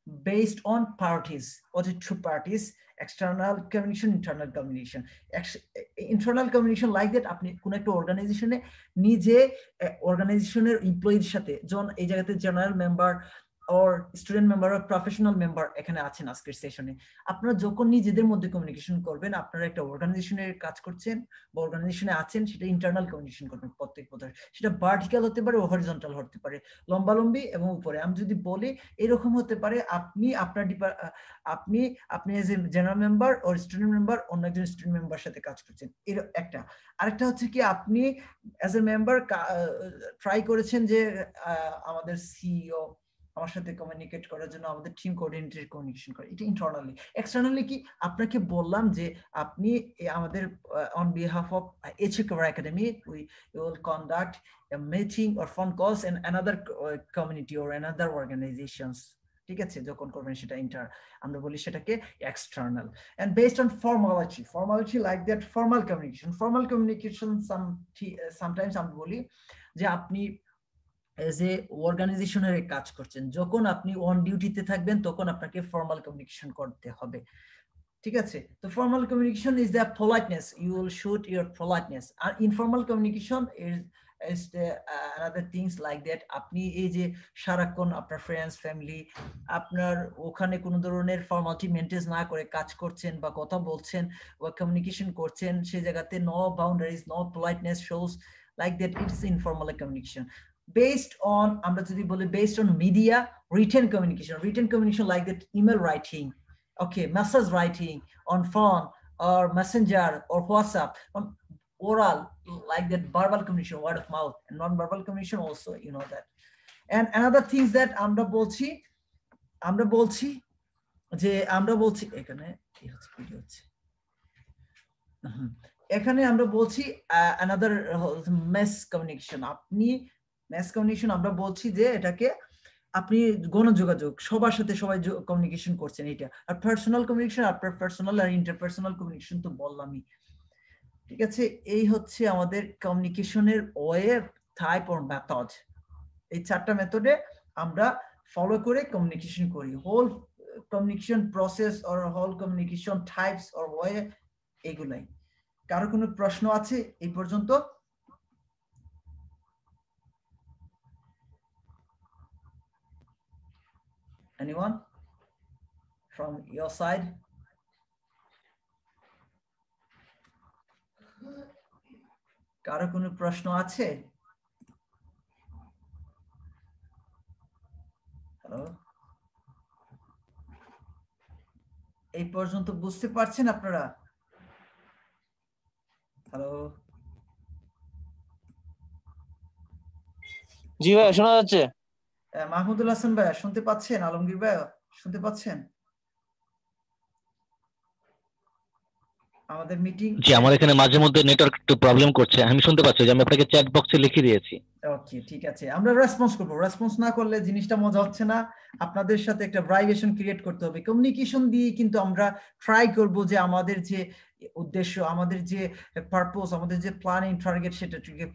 based on parties, or the two parties, external communication, internal communication. Internal communication like that, আপনি কোন একটা অর্গানাইজেশনে নিজে অর্গানাইজেশনের এমপ্লয়ির সাথে, এই জায়গাতে general member or student member or professional member এখানে আছেন আজকের সেশনে, আপনারা যখন নিজেদের মধ্যে কমিউনিকেশন করবেন, আপনারা একটা অর্গানাইজেশনের কাজ করছেন বা অর্গানাইজেশনে আছেন, সেটা ইন্টারনাল কমিউনিকেশন করবেন প্রত্যেক পথে, সেটা ভার্টিক্যাল হতে পারে, হরিজন্টাল হতে পারে, লম্বালম্বি এবং উপরে। আমি যদি বলি এরকম হতে পারে, আপনি আপনার আপনি এজ এ জেনারেল মেম্বার ও স্টুডেন্ট মেম্বার অন্য একজন স্টুডেন্ট মেম্বার সাথে কাজ করছেন, এর একটা। আরেকটা হচ্ছে কি, আপনি এজ এ মেম্বার ট্রাই করেছেন যে আমাদের সিইও আমার সাথে কমিউনিকেট করার জন্য, আমাদের টিম কোঅর্ডিনেটর কমিউনিকেশন করে, এটা ইন্টারনালি। এক্সটার্নালি কি, আপনাকে বললাম যে আপনি আমাদের on behalf of Etiquette Academy we will conduct a meeting or phone calls in another community or another organizations, ঠিক আছে, যখন করবেন সেটা আমরা বলি সেটাকে external. and based on formality like that, formal communication sometimes আমরা বলি যে আপনি এজ এ অর্গানাইজেশনের কাজ করছেন, যখন আপনি অন ডিউটিতে থাকবেন তখন আপনাকে ফর্মাল কমিউনিকেশন করতে হবে, ঠিক আছে। তো formal communication is the politeness, you will shoot your politeness, আর informal communication is the another things like that, আপনি এই যে সারাক্ষণ আপনার ফ্রেন্ডস ফ্যামিলি আপনার ওখানে কোনো ধরনের ফর্মালিটি মেনটেন না করে কাজ করছেন বা কথা বলছেন বা কমিউনিকেশন করছেন, সেই জায়গাতে no boundaries, no politeness shows like that, it is informal communication. Based on আমরা যদি বলি based on media, written communication like that, email writing, okay, message writing on phone or messenger or WhatsApp, on oral like that, verbal communication, word of mouth, and non-verbal communication also, you know that. And another things that আমরা বলছি এখানে কি হচ্ছে, video হচ্ছে, এখানে আমরা বলছি another mass communication, mass communication আমরা বলছি যে এটাকে আপনি গণযোগাযোগ, সবার সাথে সবাই কমিউনিকেশন করছেন, এটা। আর পার্সোনাল কমিউনিকেশন, আপনার পার্সোনাল আর ইন্টারপার্সোনাল কমিউনিকেশন তো বললামই, ঠিক আছে। এই হচ্ছে আমাদের কমিউনিকেশনের ওয়ে, টাইপ অর মেথড, এই 4টা মেথডে আমরা ফলো করে কমিউনিকেশন করি। Whole communication process or whole communication types or way, এগুলাই। কারো কোনো প্রশ্ন আছে এই পর্যন্ত? Anyone from your side? কারো কোনো প্রশ্ন আছে? হ্যালো, এই পর্যন্ত বুঝতে পারছেন আপনারা? হ্যালো, জি ভাই, শোনা যাচ্ছে। মাহমুদুল হাসান ভাই শুনতে পাচ্ছেন? আলমগীর ভাই শুনতে পাচ্ছেন? আমাদের মিটিং, জি, আমার এখানে মাঝে মধ্যে নেটওয়ার্ক একটু প্রবলেম করছে, আমি শুনতে পাচ্ছি যে আমি আপনাকে চ্যাট বক্সে লিখে দিয়েছি। ওকে, ঠিক আছে, আমরা রেসপন্স করব। রেসপন্স না করলে জিনিসটা মজা হচ্ছে না। আপনাদের সাথে একটা ভাইব্রেশন ক্রিয়েট করতে হবে। কমিউনিকেশন দিয়ে কিন্তু আমরা ট্রাই করব যে আমাদের যে উদ্দেশ্য, আমাদের যে পারপোজ, আমাদের যে প্ল্যানিং টার্গেট, সেটাকে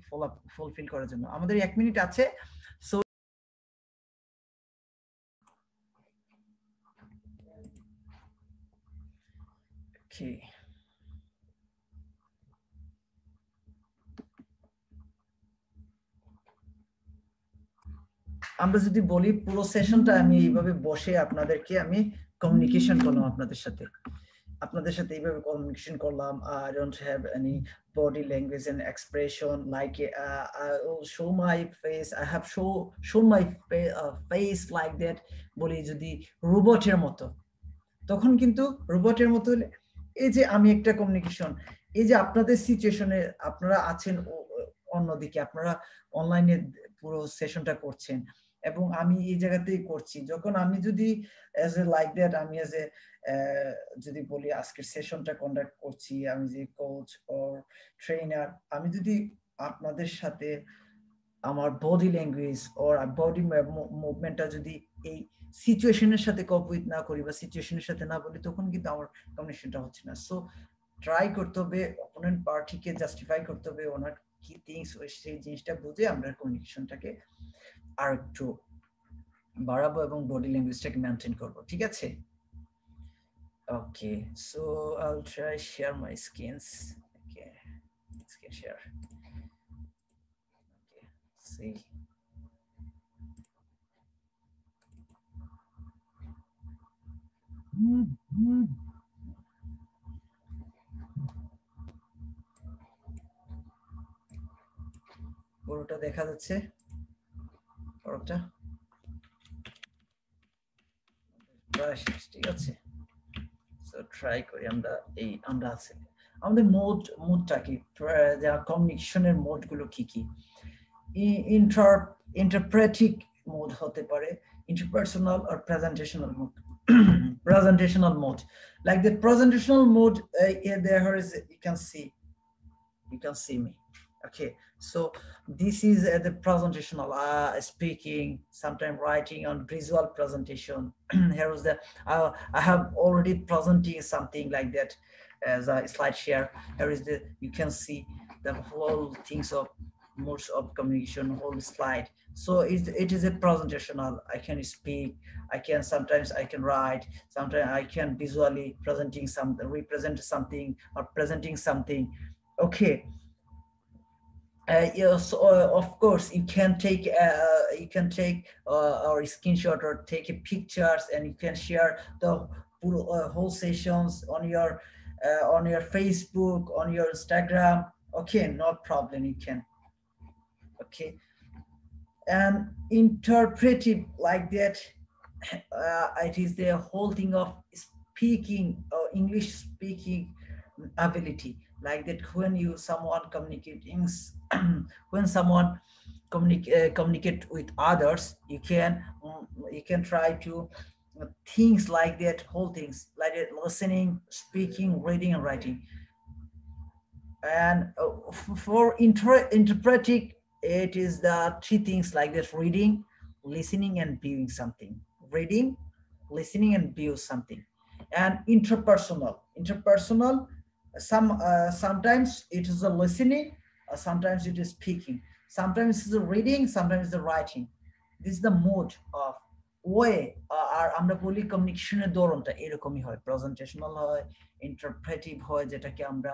ফুলফিল করার জন্য। আমাদের 1 মিনিট আছে, সো ওকে, আমরা যদি বলি পুরো সেশনটা আমি এইভাবে বসে আপনাদেরকে আমি কমিউনিকেশন করলাম, আপনাদের সাথে এইভাবে কমিউনিকেশন করলাম। I don't have any body language and expression like I will show my face, I have shown my face like that, বলি যদি রোবটের মতো, তখন কিন্তু রোবটের মতো হলে এই যে আমি একটা কমিউনিকেশন, এই যে আপনাদের সিচুয়েশনে আপনারা আছেন অন্যদিকে, আপনারা অনলাইনে পুরো সেশনটা করছেন এবং আমি এই জায়গাতেই করছি, যখন আমি যদি অ্যাজ এ লাইক দ্যাট, আমি অ্যাজ এ যদি বলি আজকের সেশনটা কন্ডাক্ট করছি, আমি যে কোচ অর ট্রেনার, আমি যদি আপনাদের সাথে আমার বডি ল্যাঙ্গুয়েজ অর বডি মুভমেন্টটা যদি এই সিচুয়েশনের সাথে কোঅপারেট না করি বা সিচুয়েশনের সাথে না বলি, তখন কিন্তু আমার কমিউনিকেশনটা হচ্ছে না। সো ট্রাই করতে হবে অপোনেন্ট পার্টিকে জাস্টিফাই করতে হবে, ওনার কি থিংস, সেই জিনিসটা বুঝে আমরা কমিউনিকেশনটাকে আর একটু বাড়াবো এবং বডি ল্যাঙ্গুয়েজটাকে মেনটেন করব, ঠিক আছে? ওকে, so I'll try share my screens. Okay, screen share. Okay, see. পুরোটা দেখা যাচ্ছে পুরোটা ঠিক আছে সো ট্রাই করি আমরা আছে আমাদের মোডটা কি যা কমিউনিকেশনের মোড গুলো কি কি interpretive mode hote pare interpersonal or presentational mode presentational mode like the presentational mode there is you can see me okay so this is the presentational speaking sometimes writing on visual presentation here is the I have already presenting something like that as a slide share here is the you can see the whole things of modes of communication whole slide so it is a presentational I can speak I can sometimes I can write sometimes I can visually presenting something represent something or presenting something okay yes of course you can take or screenshot or take pictures and you can share the whole sessions on your Facebook on your Instagram okay no problem you can okay and interpretive like that it is the whole thing of speaking or English speaking ability like that when you someone communicating when someone communicate with others you can try to things like that whole things like that, listening speaking reading and writing and for interpreting it is the three things like this reading listening and viewing something reading listening and view something and interpersonal sometimes it is a listening sometimes it is speaking sometimes it's the reading sometimes the writing this is the mode of way আর আমরা বলি কমিউনিকেশনের ধরনটা এরকমই হয় প্রেজেন্টেশনাল হয় ইন্টারপ্রেটিভ হয় যেটাকে আমরা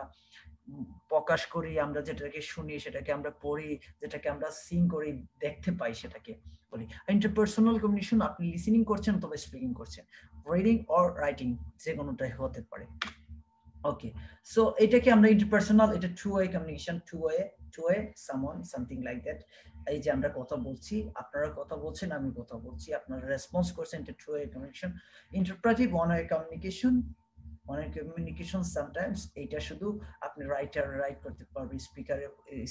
প্রকাশ করি আমরা যেটাকে শুনি সেটাকে আমরা পড়ি যেটাকে আমরা সিং করি দেখতে পাই সেটাকে বলি ইন্টারপার্সোনাল কমিউনিকেশন আপনি লিসেনিং করছেন অথবা স্পিকিং করছেন রিডিং অর রাইটিং যে কোনোটাই হতে পারে ওকে সো এটাকে আমরা ইন্টারপার্সোনাল এটা two way communication two way someone something like that এই যে আমরা কথা বলছি আপনারা কথা বলছেন আমি কথা বলছি আপনারা রেসপন্স করছেন এটা two way communication interpretive one way communication অনেক কমিউনিকেশন সামটাইমস এটা শুধু আপনি রাইটার রাইট করতে পারবে স্পিকারে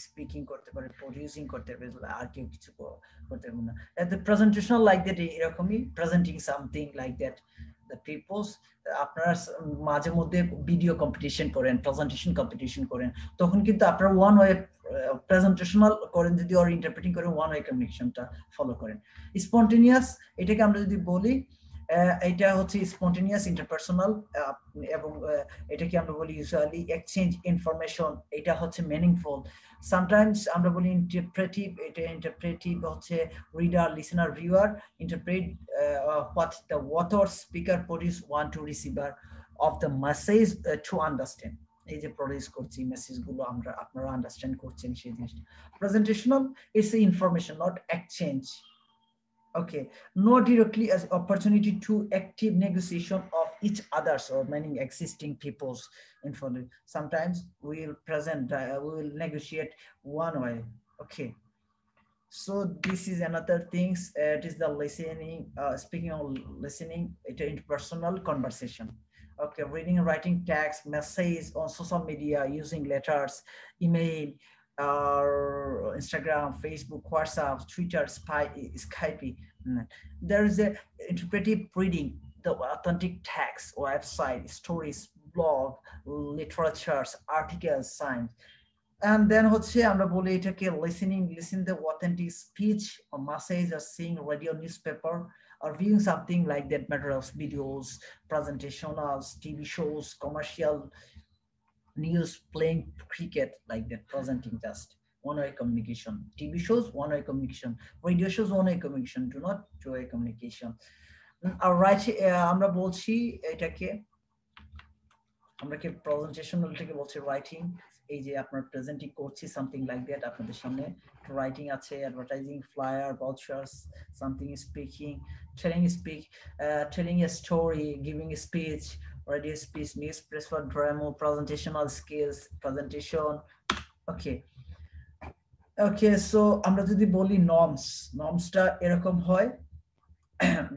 স্পিকিং করতে পারে প্রডিউসিং করতে পারে আর কেউ কিছু করতে পারবে না দ্য প্রেজেন্টেশনাল লাইক দ্যাট এরকমই presenting something like that the peoples আপনারা মাঝে মধ্যে ভিডিও কম্পিটিশন করেন প্রেজেন্টেশন কম্পিটিশন করেন তখন কিন্তু আপনারা ওয়ান ওয়ে প্রেজেন্টেশনাল করেন যদি আর ইন্টারপ্রেটিং করেন ওয়ান ওয়ে কমিউনিকেশনটা ফলো করেন স্পন্টেনিয়াস এটাকে আমরা যদি বলি এটা হচ্ছে স্পন্টেনিয়াস ইন্টারপার্সোনাল এবং এটাকে আমরা বলি ইউজুয়ালি এক্সচেঞ্জ ইনফরমেশন এটা হচ্ছে মিনিংফুল সামটাইমস আমরা বলি ইন্টারপ্রেটিভ এটা ইন্টারপ্রেটিভ হচ্ছে reader listener viewer interpret what the author speaker produce want to receiver of the message to understand এই যে প্রডিউস করছি মেসেজগুলো আমরা আপনারা আন্ডারস্ট্যান্ড করছেন সেই জিনিসটা presentational it's information not exchange okay not directly as opportunity to active negotiation of each others or many existing people's information sometimes we will present we will negotiate one way okay so this is another things it is the listening speaking of listening it interpersonal conversation okay reading and writing text messages on social media using letters email Instagram, Facebook, WhatsApp, Twitter, Skype. There is a interpretive reading, the authentic text, website, stories, blog, literatures, articles, signs. And then হচ্ছে আমরা বলি এটাকে listen the authentic speech or message or seeing radio newspaper or viewing something like that materials, videos, presentations, TV shows, commercial news, playing cricket like that, presenting just one-way communication. TV shows, one-way communication. Radio shows, one-way communication. Do not two-way communication. All right, আমরা বলছি এটাকে আমরা কি প্রেজেন্টেশনালটাকে বলছি writing, এই যে আপনার presenting করছি সামথিং লাইক দ্যাট, আপনাদের সামনে রাইটিং আছে, advertising, flyer, brochures, something speaking, telling a story, giving a speech, radio speech, news press for demo, presentational skills, presentation. Okay, so আমরা যদি বলি নর্মসটা এরকম হয়।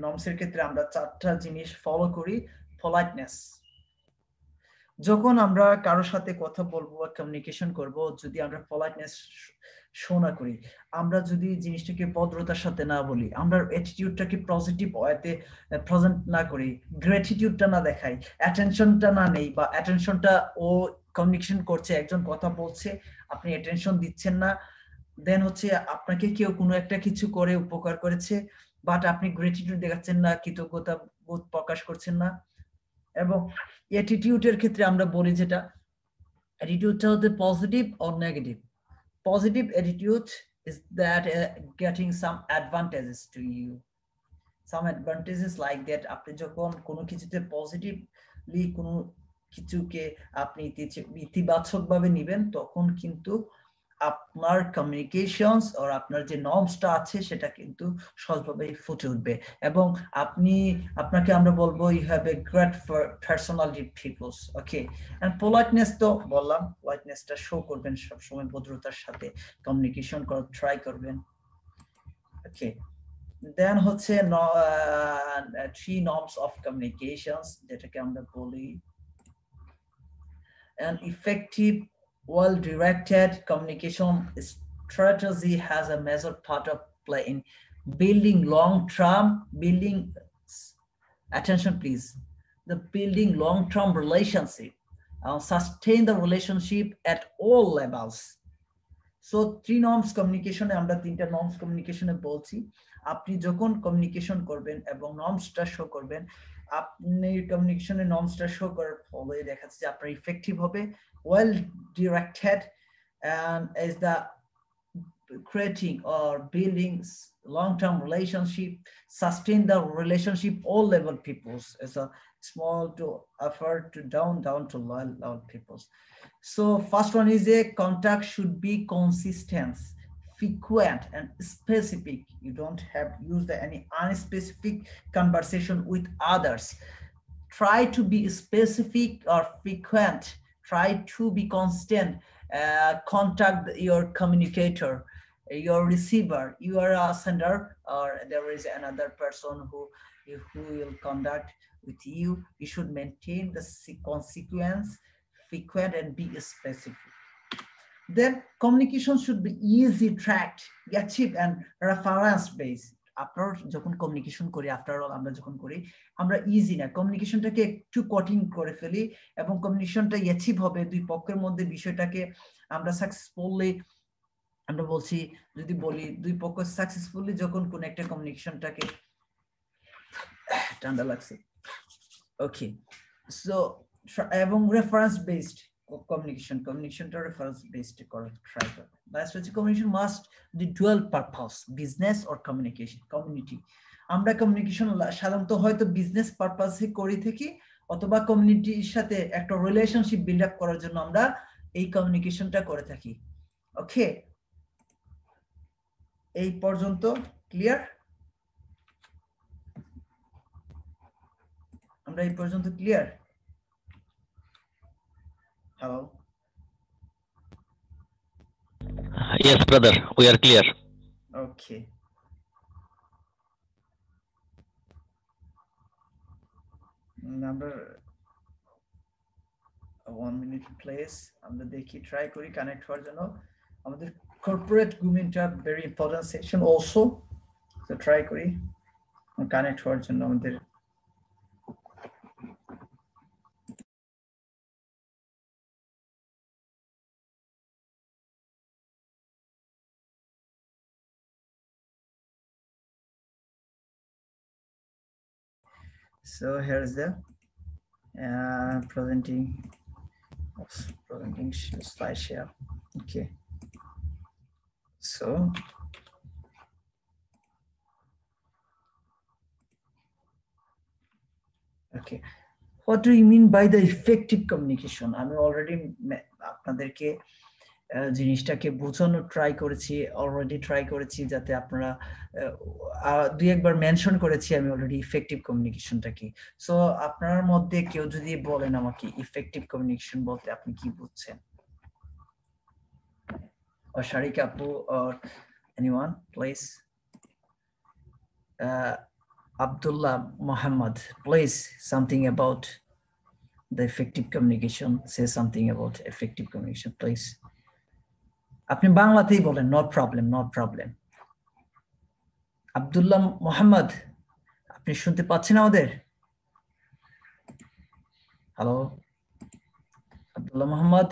নর্মসের ক্ষেত্রে আমরা 4টা জিনিস ফলো করি। পলাইটনেস, যখন আমরা কারোর সাথে কথা বলবো বা কমিউনিকেশন করব, যদি আমরা পলাইটনেস শো না করি, আমরা যদি জিনিসটাকে ভদ্রতার সাথে না বলি, আমরা অ্যাটিটিউডটাকে পজিটিভ ওয়েতে প্রেজেন্ট না করি, গ্র্যাটিটিউডটা না দেখাই, অ্যাটেনশনটা না নেই, বা অ্যাটেনশনটা ও কমিউনিকেশন করছে, একজন কথা বলছে, আপনি অ্যাটেনশন দিচ্ছেন না, দেন হচ্ছে আপনাকে কেউ কোনো একটা কিছু করে উপকার করেছে, বাট আপনি গ্র্যাটিটিউড দেখাচ্ছেন না, কৃতজ্ঞতা বোধ প্রকাশ করছেন না। এবং অ্যাটিটিউডের ক্ষেত্রে আমরা বলি যেটা অ্যাটিটিউডটা হতে positive or negative. Positive attitude is that getting some advantages to you, some advantages like that, আপনি যখন কোনো কিছুতে পজিটিভলি কোনো কিছুকে আপনি ইতিবাচক ভাবে নেবেন, তখন কিন্তু আপনার কমিউনিকেশনস আর আপনার যে নর্মসটা আছে সেটা কিন্তু সহজভাবে ফুটে উঠবে, এবং আপনাকে আমরা বলবো you have a great personality peoples. Okay, and politeness তো বললাম, পোলাইটনেসটা শো করবেন সবসময়, ভদ্রতার সাথে কমিউনিকেশন করার ট্রাই করবেন। ওকে, দেন হচ্ছে 3 norms of communications, যেটাকে আমরা বলি an effective, well-directed communication strategy has a major part of play in building long-term, attention please, the building long-term relationship, sustain the relationship at all levels. So 3 norms communication, আমরা 3টা norms communication এ বলছি। আপনি যখন communication করবেন এবং নর্মসটা show করবেন, আপনি কমিউনিকেশনের নর্মসটা শো করার ফলে দেখা যাচ্ছে যে আপনার ইফেক্টিভ হবে, well directed, and is the creating or building long-term relationship, sustain the relationship all level peoples, as a small to upper to down to low peoples. So first one is a contact should be consistent, frequent and specific. You don't have use any unspecific conversation with others. Try to be specific or frequent. Try to be constant. Contact your communicator, your receiver. You are a sender, or there is another person who will contact with you. You should maintain the consequence, frequent and be specific. Then communication should be easy, tracked, achieved and reference based. আপনার যখন communication করি, after all আমরা যখন করি, আমরা easy না, কমিউনিকেশনটাকে একটু কঠিন করে ফেলি, এবং কমিউনিকেশনটা অ্যাচিভ হবে দুই পক্ষের মধ্যে, বিষয়টাকে আমরা সাকসেসফুলি, আমরা বলছি যদি বলি দুই পক্ষ সাকসেসফুলি যখন কোন একটা কমিউনিকেশনটাকে, ঠান্ডা লাগছে, ওকে, সো এবং রেফারেন্স বেসড কমিউনিকেশনটা রেফারেন্স বেসড করার ট্রাই করবে। লাস্ট হচ্ছে communication must the dual purpose, business or communication community. আমরা কমিউনিকেশন সাধারণত হয়তো বিজনেস পারপাসে করি থাকি, অথবা কমিউনিটির সাথে একটা রিলেশনশিপ বিল্ড আপ করার জন্য আমরা এই কমিউনিকেশনটা করে থাকি। ওকে, এই পর্যন্ত ক্লিয়ার? আমরা এই পর্যন্ত clear? Hello. Yes, brother, we are clear. Okay. Number 1 minute please. আমরা দেখি ট্রাই করি কানেক্ট হওয়ার জন্য। আমাদের কর্পোরেট গ্রুমিংটা very important section also. So try করি কানেক্ট হওয়ার জন্য আমাদের। So here's the presenting slide share. Okay, so okay, What do you mean by the effective communication? আমি অলরেডি আপনাদেরকে জিনিসটাকে বোঝানোর অলরেডি ট্রাই করেছি যাতে আপনারা দুই একবার মেনশন করেছি আমি অলরেডি ইফেক্টিভ কমিউনিকেশনটা কি। সো আপনার মধ্যে কেউ যদি বলেন আমাকে ইফেক্টিভ কমিউনিকেশন বলতে আপনি কি বুঝছেন? Or Sharika Apu or anyone, please. Abdullah Muhammad, please, something about the effective communication. Say something about effective communication, please. আপনি বাংলাতেই বলেন, no problem, no problem. Abdullah Muhammad, আপনি শুনতে পাচ্ছেন আমাদের? Hello Abdullah Muhammad.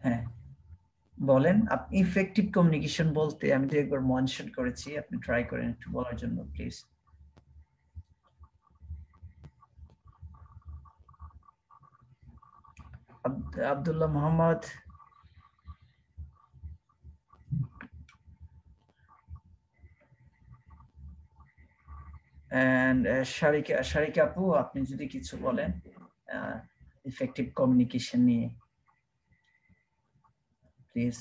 হ্যাঁ বলেন, আপনি ইফেক্টিভ কমিউনিকেশন বলতে আমি তো একবার মেনশন করেছি, আপনি ট্রাই করেন একটু বলার জন্য প্লিজ। আব্দুল্লাহ মোহাম্মদ, and শারিকা আপু, আপনি যদি কিছু বলেন ইফেক্টিভ কমিউনিকেশন নিয়ে please.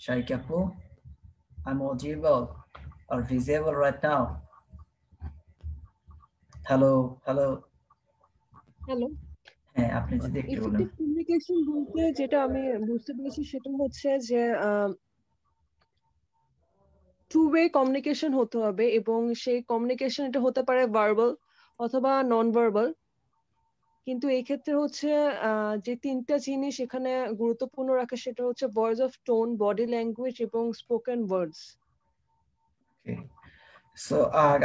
Sharika Apu, I'm audible or visible right now. Hello. হ্যাঁ, আপনি যদি একটু বলেন। ইফেক্টিভ কমিউনিকেশন বলতে যেটা আমি বুঝতে পেরেছি সেটা হচ্ছে যে টু ওয়ে কমিউনিকেশন হতে হবে, এবং সেই কমিউনিকেশন এটা হতে পারে ভার্বাল অথবা নন ভার্বাল। কিন্তু এই ক্ষেত্রে হচ্ছে যে তিনটা জিনিস এখানে গুরুত্বপূর্ণ রাখে সেটা হচ্ছে voice of tone, body language এবং স্পোকেন ওয়ার্ডস। সো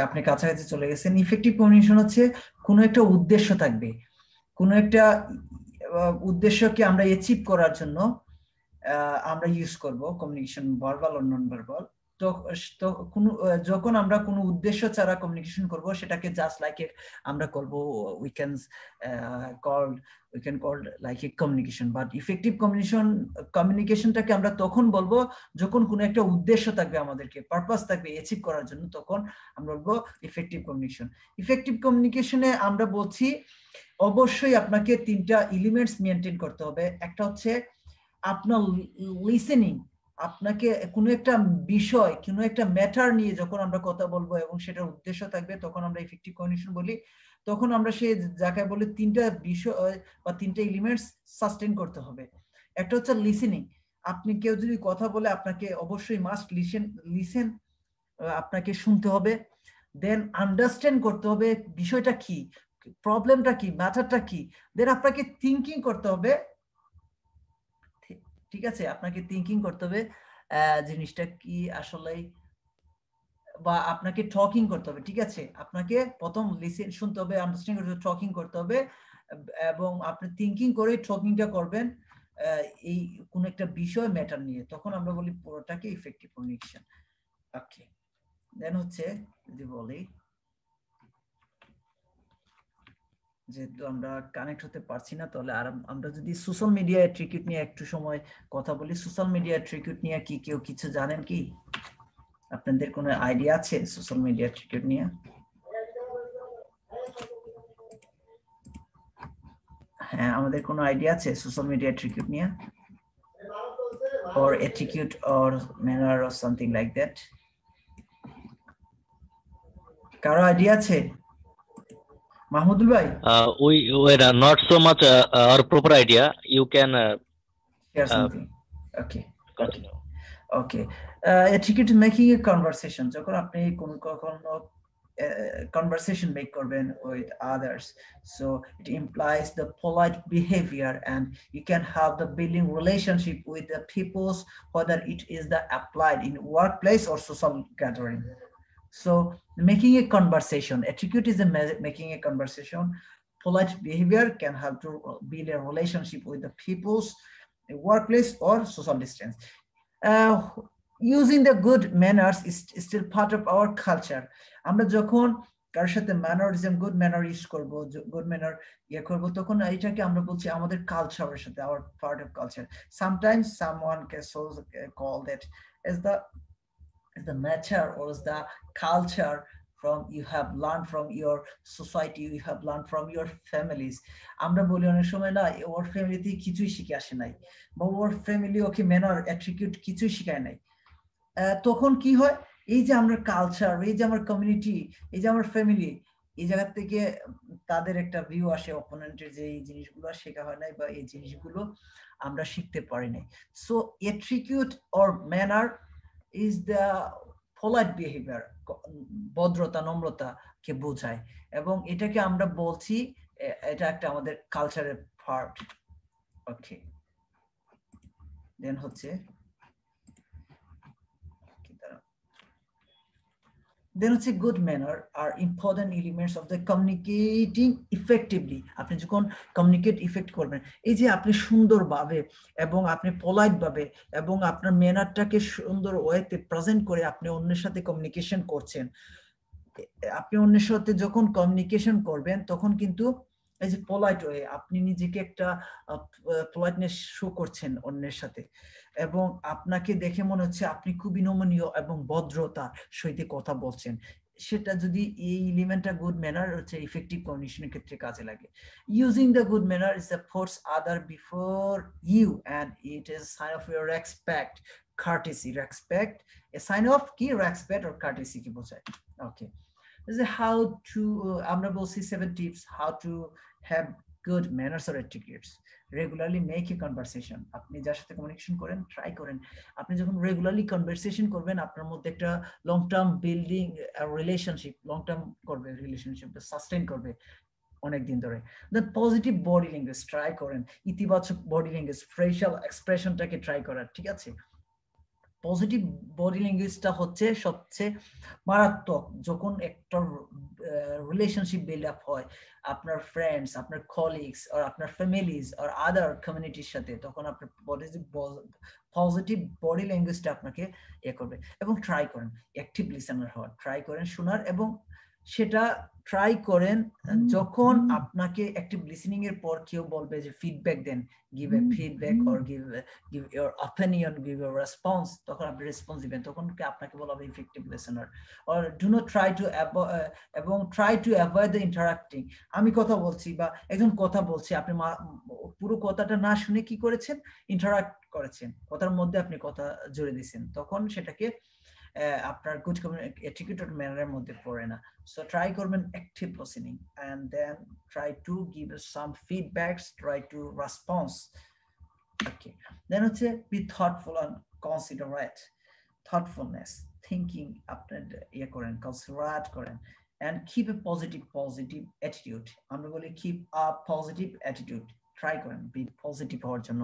আপনি কাছাকাছি চলে গেছেন। ইফেক্টিভ কমিউনিকেশন হচ্ছে কোনো একটা উদ্দেশ্য থাকবে, কোনো একটা উদ্দেশ্যকে আমরা অ্যাচিভ করার জন্য আমরা ইউজ করব কমিউনিকেশন, ভার্বাল ও নন ভার্বাল। তো যখন আমরা কোনো উদ্দেশ্য ছাড়া কমিউনিকেশন করব সেটাকে জাস্ট লাইক আমরা করব, we can call like a communication. But effective কমিউনিকেশনটাকে আমরা তখন বলবো যখন কোনো একটা উদ্দেশ্য থাকবে, আমাদেরকে পারপাস থাকবে অ্যাচিভ করার জন্য, তখন আমরা বলবো ইফেক্টিভ কমিউনিকেশন। ইফেক্টিভ কমিউনিকেশনে আমরা বলছি অবশ্যই আপনাকে তিনটা এলিমেন্টস মেনটেন করতে হবে। একটা হচ্ছে আপনার লিসেনিং, আপনাকে কোনো একটা বিষয়, কোনো একটা ম্যাটার নিয়ে যখন আমরা কথা বলবো এবং সেটার উদ্দেশ্য থাকবে, তখন আমরা ইফেক্টিভ কমিউনিকেশন বলি। তখন আমরা সেই জায়গায় বলি তিনটা বিষয় বা তিনটা এলিমেন্টস সাস্টেইন করতে হবে। একটা হচ্ছে লিসেনিং, আপনি কেউ যদি কথা বলে আপনাকে অবশ্যই মাস্ট লিসেন, আপনাকে শুনতে হবে। দেন আন্ডারস্ট্যান্ড করতে হবে বিষয়টা কি, প্রবলেমটা কি, ম্যাটারটা কি। দেন আপনাকে থিঙ্কিং করতে হবে, ঠিক আছে, আপনাকে থিঙ্কিং করতে হবে জিনিসটা কি আসলে, বা আপনাকে টকিং করতে হবে, ঠিক আছে। আপনাকে প্রথম লিসেন শুনতে হবে, আন্ডারস্ট্যান্ড করতে হবে, টকিং করতে হবে, এবং আপনি থিঙ্কিং করে টকিংটা করবেন এই কোন একটা বিষয় ম্যাটার নিয়ে, তখন আমরা বলি পুরোটাকে ইফেক্টিভ কমিউনিকেশন। ওকে, দেন হচ্ছে যদি বলি, যেহেতু আমরা কানেক্ট হতে পারছি না, তাহলে আর আমরা যদি সোশ্যাল মিডিয়া এটিকেট নিয়ে একটু সময় কথা বলি। সোশ্যাল মিডিয়া এটিকেট নিয়ে কি কেউ কিছু জানেন কি? আপনাদের কোনো আইডিয়া আছে সোশ্যাল মিডিয়া এটিকেট নিয়ে? হ্যাঁ, আমাদের কোনো আইডিয়া আছে সোশ্যাল মিডিয়া এটিকেট নিয়ে, or etiquette or manner or something like that? কারো আইডিয়া আছে? Mahmudul bhai? We were not so much our proper idea. You can share something. Okay. continue. Okay. Etiquette making a conversation. যখন আপনি কখনো conversation make করবেন with others, so it implies the polite behavior, and you can have the building relationship with the peoples, whether it is the applied in workplace or social gathering. So making a conversation, etiquette is making a conversation. Polite behavior can help to build a relationship with the peoples, workplace or social distance. Using the good manners is still part of our culture. আমরা যখন কারোর সাথে mannerism, good manner use করব, good manner করব, তখন এটাকে আমরা বলছি আমাদের কালচারের সাথে, our part of culture. Sometimes someone can call that as the the nature or is the culture from you have learned from your society, you have learned from your families. আমরা বলি অনেক সময় না ওর ফ্যামিলিতে কিছুই শিখে আসে নাই বা ওর ফ্যামিলি ওকে ম্যানার অ্যাট্রিবিউট কিছুই শিখায় নাই, তখন কি হয় এই যে আমরা কালচার, এই যে আমার কমিউনিটি, এই যে আমার ফ্যামিলি, এই জায়গা থেকে তাদের একটা ভিউ আসে অপোনেন্টের যে এই জিনিসগুলো শেখা হয় নাই বা এই জিনিসগুলো আমরা শিখতে পারি নাই। So attribute or manner is the polite behavior, ভদ্রতা নম্রতাকে বোঝায় এবং এটাকে আমরা বলছি এটা একটা আমাদের কালচারের পার্ট। ওকে, দেন হচ্ছে good manner are important elements of the communicating effectively. আপনি যখন কমিউনিকেট ইফেক্ট করবেন, এই যে আপনি সুন্দরভাবে এবং আপনি পলাইট ভাবে এবং আপনার ম্যানারটাকে সুন্দর ওয়েতে প্রেজেন্ট করে আপনি অন্যের সাথে কমিউনিকেশন করছেন। আপনি অন্যের সাথে যখন কমিউনিকেশন করবেন তখন কিন্তু এই যে পলাইট ওয়ে, আপনি নিজেকে একটা পলাইটনেস শো করছেন অন্যের সাথে এবং আপনাকে দেখে মনে হচ্ছে আপনি খুবই নমনীয় এবং ভদ্রতার সহিত কথা বলছেন। সেটা যদি এই এলিমেন্টটা গুড ম্যানার হচ্ছে ইফেক্টিভ কমিউনিকেশনের ক্ষেত্রে কাজে লাগে। Using the good manner is the puts other before you and it is sign of your respect, courtesy, respect, a sign of কি respect or courtesy কি বোঝায়। ওকে, this is how to আমরা বলছি 7 tips how to have good manners or etiquettes. Regularly make a conversation. আপনি যার সাথে communication করেন try করেন, আপনি যখন রেগুলারলি কনভারসেশন করবেন আপনার মধ্যে একটা long term building relationship, long term করবে, রিলেশনশিপটা সাস্টেইন করবে অনেক দিন ধরে। The positive body language try করেন, ইতিবাচক বডি ল্যাঙ্গুয়েজ, ফেশিয়াল এক্সপ্রেশনটাকে ট্রাই করার, ঠিক আছে। পজিটিভ বডি ল্যাঙ্গুয়েজটা হচ্ছে সবচেয়ে মারাত্মক যখন একটা রিলেশনশিপ বিল্ড আপ হয় আপনার ফ্রেন্ডস, আপনার কলিগস আর আপনার ফ্যামিলিজ আর আদার কমিউনিটির সাথে, তখন আপনার পজিটিভ বডি ল্যাঙ্গুয়েজটা আপনাকে করবে। এবং ট্রাই করেন অ্যাক্টিভ লিসেনার হওয়ার, ট্রাই করেন শোনার এবং সেটা ট্রাই করেন যখন আপনাকে অ্যাক্টিভ লিসেনিং এর পর কেউ বলবে যে ফিডব্যাক দেন, give a feedback or give your opinion, give your response, তখন আপনি রেসপন্স দিবেন, তখন আপনাকে বলা হবে effective listener. or do not try to এবং try to avoid the interrupting. আমি কথা বলছি বা একজন কথা বলছে, আপনি পুরো কথাটা না শুনে কি করেছেন, ইন্টারাক্ট করেছেন, কথার মধ্যে আপনি কথা জুড়ে দিয়েছেন, তখন সেটাকে আপনার গুড এটিকেটেড ম্যানারের মধ্যে পড়ে না। সো ট্রাই করবেন active listening and then try to give some feedbacks, try to response. Okay, then হচ্ছে be thoughtful and considerate. Thoughtfulness, thinking আপনার করেন, কনসিডারেট করেন and keep a positive attitude. আমরা বলি keep a positive attitude, try করেন be positive হওয়ার জন্য,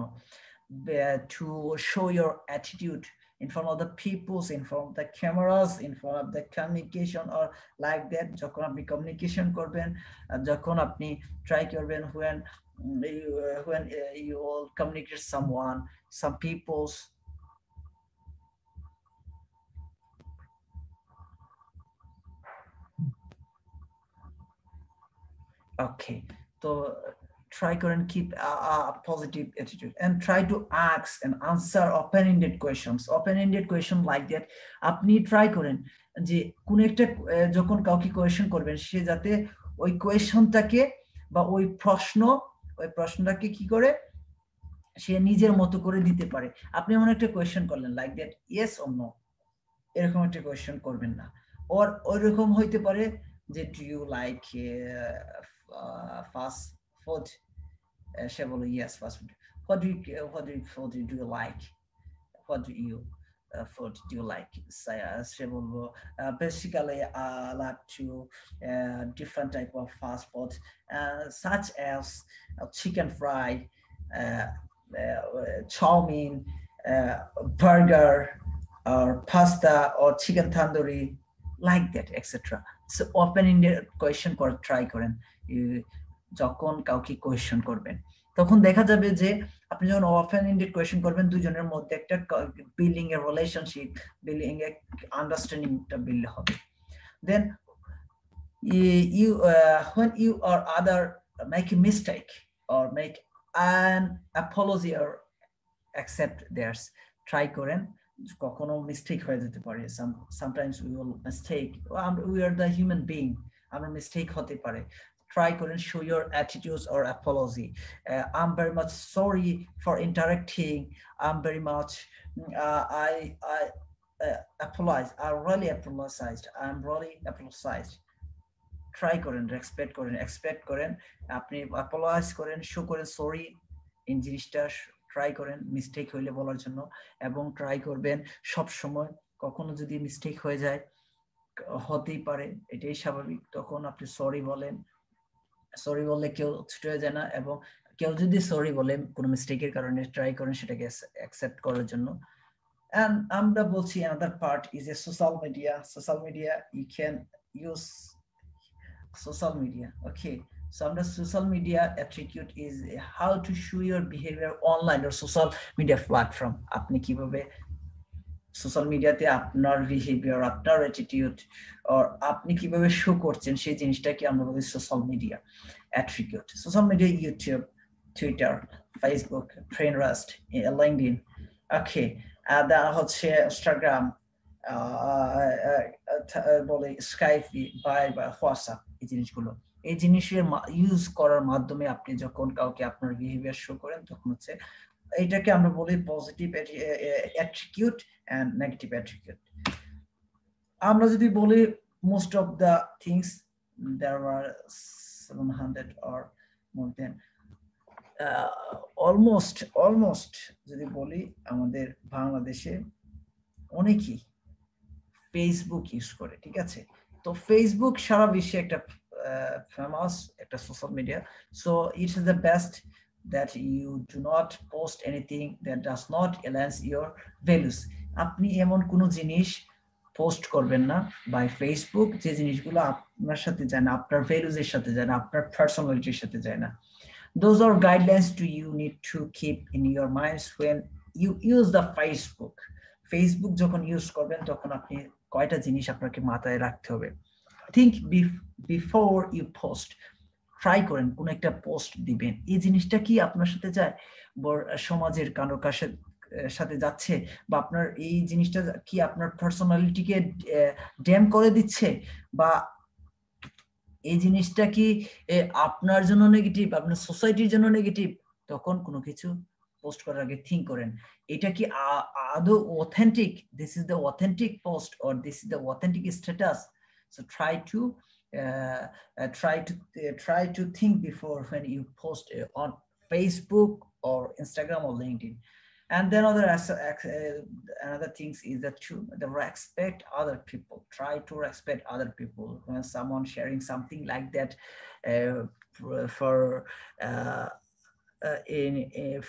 to show your attitude in front of the peoples, in front of the cameras, in front of the communication or like that. যখন আপনি communication করবেন, যখন আপনি ট্রাই করবেন when you all communicate someone, some peoples, okay, so try to keep a positive attitude and try to ask and answer open-ended questions. Open-ended question like that আপনি try করেন যে কোন একটা যখন কাউকে কোয়েশ্চেন করবেন সে যাতে ওই কোয়েশ্চনটাকে বা ওই প্রশ্নটাকে কি করে সে নিজের মতো করে দিতে পারে। আপনি এমন একটা কোয়েশ্চেন করলেন like that yes or no, এরকম একটা কোয়েশ্চেন করবেন না। ওর ওইরকম হইতে পারে যে do you like fast food, সে বলে yes fast food. What do you like? What do you food do you like? সে বলবো basically I like to different type of fast food such as chicken fry, chow-mein, burger or pasta or chicken tandoori, like that, etc. So open-ended question করে try করেন যখন কাউকে question করবেন, তখন দেখা যাবে যে আপনি যখন ওপেন-এন্ডেড কোয়েশ্চেন করবেন দুজনের মধ্যে একটা বিল্ডিং এর রিলেশনশিপ, বিল্ডিং এর আন্ডারস্ট্যান্ডিংটা বিল্ড হবে। দেন you when you or other make a mistake or make an apology or accept theirs, try করেন কখনো মিস্টেক হয়ে যেতে পারে, sometimes we will mistake, we are the human being, আমরা মিস্টেক হতে পারে। Try করেন show your attitudes or apology. I'm very much sorry for interacting. I'm very much I apologize. I really apologized. I'm really apologized. Try করেন, respect করেন, expect করেন, আপনি apologise করেন, show করেন সরি এই জিনিসটা ট্রাই করেন মিস্টেক হইলে বলার জন্য, এবং ট্রাই করবেন সব সময়। কখনো যদি মিস্টেক হয়ে যায়, হতেই পারে, এটাই স্বাভাবিক, তখন আপনি সরি বলেন। সরি বললে কেউ ছোট হয়ে যায় না, এবং কেউ যদি সরি বলে কোনো মিস্টেকের কারণে, ট্রাই করেন সেটাকে অ্যাকসেপ্ট করার জন্য। And আমরা বলছি another part is a social media. Social media, you can use social media. Okay, so under social media attribute is how to show your behavior online or social media platform. আপনি কিভাবে social মিডিয়াতে আপনার behaviour, আপনার attitude, আর আপনি কিভাবে show করছেন সেই জিনিসটাকে আমরা বলি social media attribute. Social media YouTube, Twitter, Facebook, Pinterest, LinkedIn, okay, হচ্ছে ইনস্টাগ্রাম, বলে স্কাইপ বা হোয়াটসঅ্যাপ, এই জিনিসগুলো, এই জিনিসের ইউজ করার মাধ্যমে আপনি যখন কাউকে আপনার বিহেভিয়ার শো করেন, তখন হচ্ছে এটাকে আমরা বলি positive attribute and negative attribute. আমরা যদি বলি most of the things, there are 700 or more than almost যদি বলি, আমাদের বাংলাদেশে অনেকেই ফেসবুক ইউজ করে, ঠিক আছে? তো ফেসবুক সারা বিশ্বে একটা ফেমাস একটা social media. So it is the best that you do not post anything that does not align your values. আপনি এমন কোনো জিনিস পোস্ট করবেন না বাই ফেসবুক যে জিনিসগুলো আপনার সাথে যায় না, আপনার ভ্যালুজ এর সাথে যায় না, আপনার পার্সোনালিটির সাথে যায় না। Those are guidelines to you need to keep in your minds when you use the Facebook. Facebook যখন ইউজ করবেন, তখন আপনি কয়টা জিনিস আপনাকে মাথায় রাখতে হবে। Think before you post. Try করেন কোন একটা পোস্ট দিবেন, এই জিনিসটা কি আপনার সাথে যায়, সমাজের কারোর সাথে যাচ্ছে, বা আপনার এই জিনিসটা কি আপনার পার্সোনালিটিকে ড্যাম করে দিচ্ছে, বা এই জিনিসটা কি আপনার জন্য নেগেটিভ, আপনার সোসাইটির জন্য নেগেটিভ, তখন কোনো কিছু পোস্ট করার আগে থিঙ্ক করেন, এটা কি আদৌ authentic, this is the authentic post or this is the authentic status. So try to think before when you post on Facebook or Instagram or LinkedIn. And then another things is that the respect other people. Try to respect other people when someone sharing something like that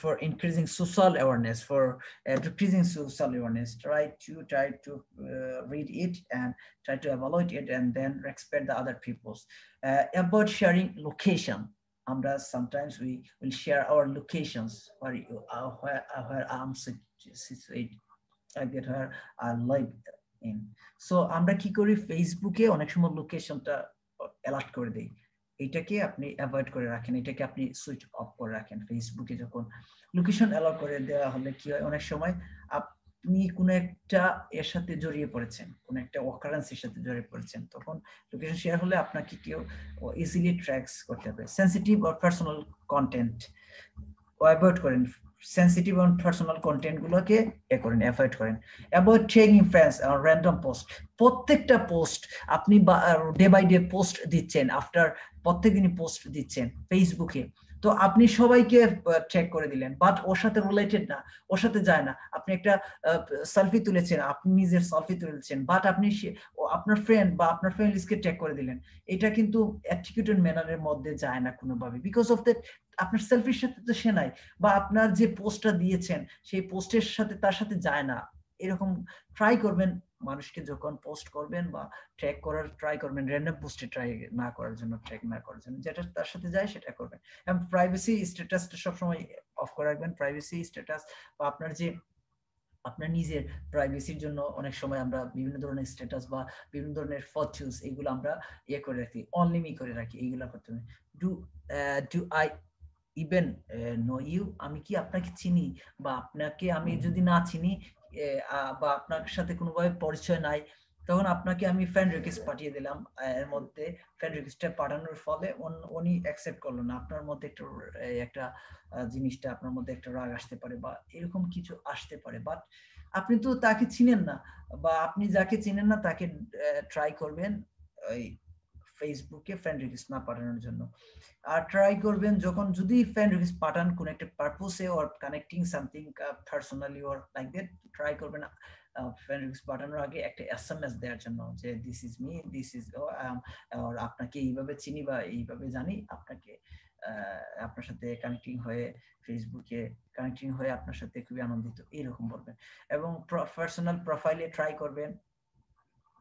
for increasing social awareness, for decreasing social awareness. Try to read it and try to evaluate it, and then respect the other people's. About sharing location, sometimes we will share our locations where I'm situated, like that, where I live in. So আমরা কি করি, ফেসবুকে অনেক সময় লোকেশনটা alert করে দেই, এটাকে আপনি অ্যাভয়েড করে রাখেন, এটাকে আপনি সুইচ অফ করে রাখেন। ফেসবুকে যখন লোকেশন অ্যালাউ করে দেওয়া হলে কি হয়, অনেক সময় আপনি কোনো একটা এর সাথে জড়িয়ে পড়েছেন, কোনো একটা অকারেন্সের সাথে জড়িয়ে পড়েছেন, তখন লোকেশন শেয়ার হলে আপনাকে কেউ ইজিলি ট্র্যাকস করতে হবে। Sensitive or personal content avoid করেন, সেন্সিটিভ অন পার্সোনাল কন্টেন্ট গুলোকে করেন, অ্যাভয়েড করেন। Avoid taking fans are random post. প্রত্যেকটা পোস্ট আপনি ডে বাই ডে পোস্ট দিচ্ছেন, আফটার প্রত্যেকদিনই পোস্ট দিচ্ছেন ফেসবুকে, তো আপনি সবাইকে ট্যাগ করে দিলেন, বাট ওর সাথে রিলেটেড না, ওর সাথে যায় না। আপনি একটা সেলফি তুলেছেন, আপনি নিজের সেলফি তুলেছেন, বাট আপনি আপনার ফ্রেন্ড বা আপনার ফ্রেন্ড লিস্টকে ট্যাগ করে দিলেন, এটা কিন্তু অ্যাটিটিউড ম্যানারের মধ্যে যায় না কোনোভাবে, বিকজ অফ দ্যাট আপনার সেলফির সাথে তো সে নাই, বা আপনার যে পোস্টটা দিয়েছেন সেই পোস্টের সাথে তার সাথে যায় না। এরকম ট্রাই করবেন মানুষকে যখন পোস্ট করবেন বা ট্র্যাক করার ট্রাই করবেন, র্যান্ডম পোস্টে ট্রাই না করার জন্য, ট্র্যাক না করার জন্য, যেটা তার সাথে যায় সেটা করবেন। এবং প্রাইভেসি স্ট্যাটাসটা সবসময় অফ করে রাখবেন। প্রাইভেসি স্ট্যাটাস বা আপনার নিজের প্রাইভেসির জন্য অনেক সময় আমরা বিভিন্ন ধরনের স্ট্যাটাস বা বিভিন্ন ধরনের ফটোস এগুলো আমরা করে রাখি, অনলি করে রাখি, এইগুলো করতে হবে। Do I even know you, আমি কি আপনাকে চিনি, বা আপনাকে আমি যদি না চিনি বা আপনার সাথে কোনোভাবে পরিচয় নাই, তখন আপনাকে আমি ফ্রেন্ড রিকোয়েস্ট পাঠিয়ে দিলাম, এর মধ্যে ফ্রেন্ড রিকোয়েস্টটা পাঠানোর ফলে উনি অ্যাকসেপ্ট করলো না, আপনার মধ্যে একটা জিনিসটা আপনার মধ্যে একটা রাগ আসতে পারে বা এরকম কিছু আসতে পারে। বাট আপনি তো তাকে চিনেন না, বা আপনি যাকে চিনেন না তাকে ট্রাই করবেন ওই ফেসবুকে ফ্রেন্ড রিকোয়েস্ট না পাঠানোর জন্য। আর ট্রাই করবেন যখন যদি ফ্রেন্ড রিকোয়েস্ট পাঠান কোন একটা পারপোসে or connecting something personally or like that, try করবেন ফ্রেন্ড রিকোয়েস্ট পাঠানোর আগে একটা এসএমএস দেওয়ার জন্য যে this is me, this is আর আপনাকে এইভাবে চিনি বা এইভাবে জানি, আপনাকে আপনার সাথে কানেক্টিং হয়ে ফেসবুকে কানেক্টিং হয়ে আপনার সাথে খুবই আনন্দিত, এরকম বলবেন। এবং পার্সোনাল প্রোফাইলে ট্রাই করবেন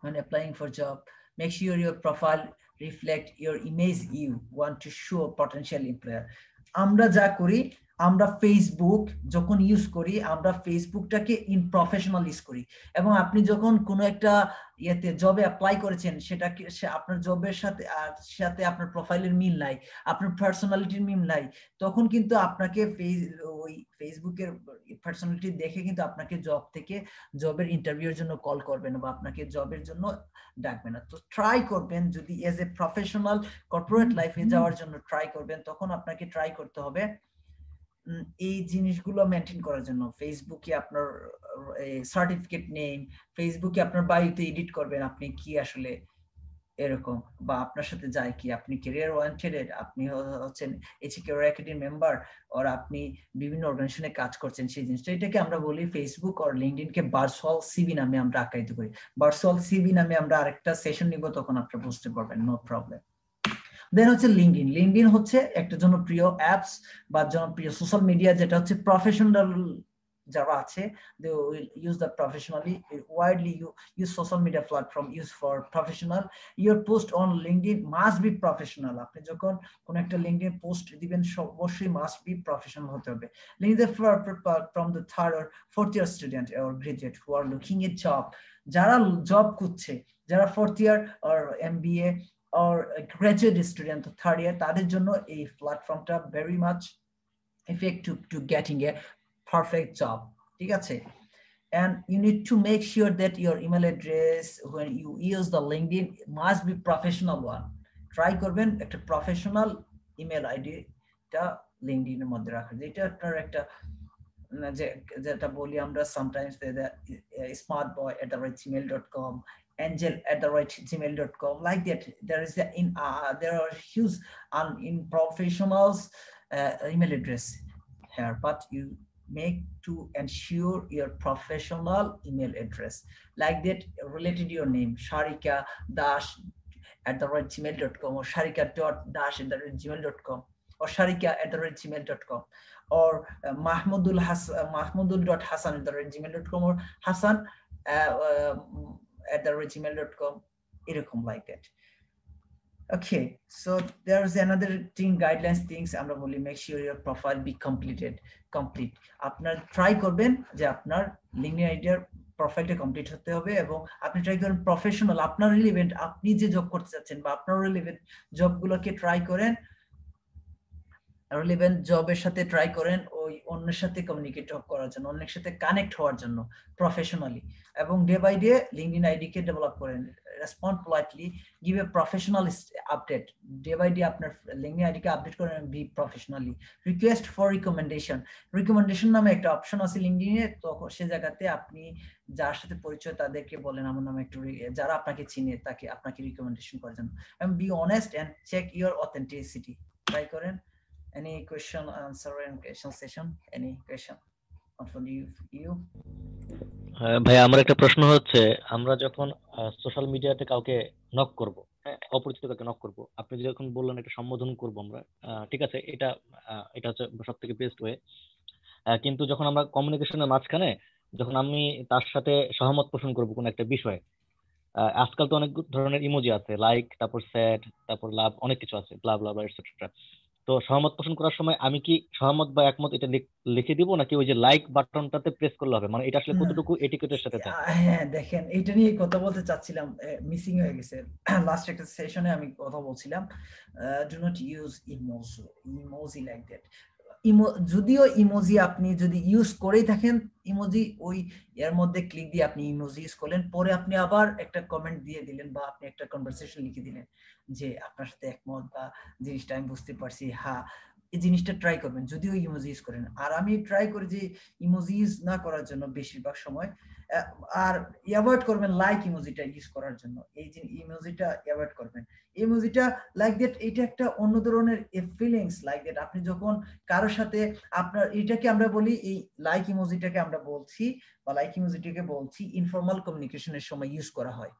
when applying for job, make sure your profile reflect your image you want to show potential employer. আমরা যা করি, আমরা ফেসবুক যখন ইউজ করি, আমরা ফেসবুকটাকে ইন প্রফেশনাল ইউজ করি, এবং আপনি যখন কোনো একটা ইয়েতে জবে অ্যাপ্লাই করেছেন, সেটাকে আপনার জবের সাথে আপনার প্রোফাইলের মিল নাই, আপনার পার্সোনালিটির মিল নাই, তখন কিন্তু আপনাকে ওই ফেসবুকের পার্সোনালিটি দেখে কিন্তু আপনাকে জবের ইন্টারভিউর জন্য কল করবে না বা আপনাকে জবের জন্য ডাকবে না। তো ট্রাই করবেন যদি এজ এ প্রফেশনাল কর্পোরেট লাইফে যাওয়ার জন্য ট্রাই করবেন, তখন আপনাকে ট্রাই করতে হবে এই জিনিসগুলো মেনটেন করার জন্য। ফেসবুকে আপনার সার্টিফিকেট নেম, ফেসবুকে আপনার বায়োতে এডিট করবেন আপনি কি আসলে এরকম, বা আপনার সাথে যায় কি, আপনি ক্যারিয়ার ওরিয়েন্টেড, আপনি হচ্ছেন এটিকেট একাডেমি মেম্বার, আর আপনি বিভিন্ন অর্গানাইজেশনে কাজ করছেন, সেই জিনিসটা, এটাকে আমরা বলি ফেসবুক আর লিঙ্কডইনকে ভার্চুয়াল সিভি নামে আমরা আখ্যায়িত করি। ভার্চুয়াল সিভি নামে আমরা আরেকটা সেশন নিব, তখন আপনি বুঝতে পারবেন, নো প্রবলেম। দেন হচ্ছে লিঙ্কডইন। লিঙ্কডইন হচ্ছে একটা জনপ্রিয় অ্যাপস বা জনপ্রিয় সোশ্যাল মিডিয়া, যেটা হচ্ছে প্রফেশনাল যারা আছে, they will use that professionally, widely use social media platform used for professional. Your post on LinkedIn must be professional. আপনি যখন কোন একটা লিঙ্কডইন পোস্ট দিবেন, অবশ্যই must be professional হতে হবে। LinkedIn from the third or fourth year student or graduate who are looking at job, যারা job খুঁজছে, যারা fourth year or MBA or graduate student third year, তাদের জন্য এই প্ল্যাটফর্মটা very much effective to getting a perfect job, ঠিক আছে? And you need to make sure that your email address when you use the LinkedIn must be professional one. Try করবেন একটা professional email ID টা LinkedIn এর মধ্যে রাখার, যেটা আপনার একটা যেটা বলি আমরা sometimes smartboy@gmail.com, angel@gmail.com, like that. There are huge in professionals email address here, but you make to ensure your professional email address like that related to your name, sharika-dash@gmail.com or sharika.dash@gmail.com or sharika@gmail.com or mahmudul.hasan@gmail.com or hasan@gmail.com, এরকম like that. Okay, so there's another thing, guidelines things আমরা বলি, make sure your profile be complete. আপনার try করবেন যে আপনার LinkedIn আইডির প্রোফাইলটা complete হতে হবে, এবং আপনি ট্রাই করেন প্রফেশনাল, আপনার রিলেভেন্ট, আপনি যে জব করতে যাচ্ছেন বা আপনার রিলেভেন্ট জবগুলোকে ট্রাই করেন, রিলেভেন্ট জবের সাথে ট্রাই করেন ওই অন্যের সাথে কমিউনিকেট করার জন্য, অন্যের সাথে কানেক্ট হওয়ার জন্য প্রফেশনালি, এবং day by day LinkedIn ID কে ডেভেলপ করেন, respond politely, give a professional update, day by day আপনার লিঙ্কডইন আইডি কে আপডেট করেন, be professionally. Request for recommendation নামে একটা অপশন আছে লিঙ্কডইনে, তো সে জায়গাতে আপনি যার সাথে পরিচয় তাদেরকে বলেন আমার নামে একটু, যারা আপনাকে চিনে তাকে আপনাকে রিকমেন্ডেশন করার জন্য, এবং be honest and check your authenticity, try করেন। Any question, answer and question session? Any question for you? ভাই আমার একটা প্রশ্ন হচ্ছে, আমরা যখন সোশ্যাল মিডিয়াতে কাউকে নক করব, হ্যাঁ, অপরিচিত কাউকে নক করব, আপনি যখন বললেন একটা সম্বোধন করব আমরা, ঠিক আছে, এটা হচ্ছে সব থেকে বেস্ট ওয়ে। কিন্তু যখন আমরা কমিউনিকেশনের মাঝখানে যখন আমি তার সাথে সহমত পোষণ করব কোন একটা বিষয়ে, আজকাল তো অনেক ধরনের ইমোজি আছে, লাইক, তারপর স্যাড, তারপর লাভ, অনেক কিছু আছে, ব্লা ব্লা ব্লা এটসেট্রা। তো সহমত পোষণ করার সময় আমি কি সহমত বা একমত এটা লিখে দিব, নাকি ওই যে লাইক বাটনটাতে প্রেস করলে হবে? মানে এটা আসলে কতটুকু এটিকেটের সাথে যায়? হ্যাঁ দেখেন, এটা নিয়ে কথা বলতে চাচ্ছিলাম, মিসিং হয়ে গেছে লাস্ট একটা সেশনে, আমি কথা বলছিলাম do not use emoji like that. যদিও ইমোজি আপনি যদি ইউজ করেই থাকেন, ইমোজি ওই এর মধ্যে ক্লিক দিয়ে আপনি ইমোজি ইউজ করলেন, পরে আপনি আবার একটা কমেন্ট দিয়ে দিলেন বা আপনি একটা কনভারসেশন লিখে দিলেন যে আপনার সাথে একমত বা জিনিসটা আমি বুঝতে পারছি, হ্যাঁ এই জিনিসটা ট্রাই করবেন যদিও ইমোজি ইউজ করেন। আর আমি ট্রাই করি যে ইমোজি ইউজ না করার জন্য বেশিরভাগ সময়, আর অ্যাভয়েড করবেন লাইক ইমোজিটা ইউজ করার জন্য। এই যে ইমোজিটা অ্যাভয়েড করবেন, ইমোজিটা লাইক দ্যাট এটা একটা অন্য ধরনের ফিলিংস লাইক দ্যাট। আপনি যখন কারোর সাথে আপনার এটাকে আমরা বলি এই লাইক ইমোজিটাকে আমরা বলছি বা লাইক ইমোজিটাকে বলছি ইনফর্মাল কমিউনিকেশনের সময় ইউজ করা হয়।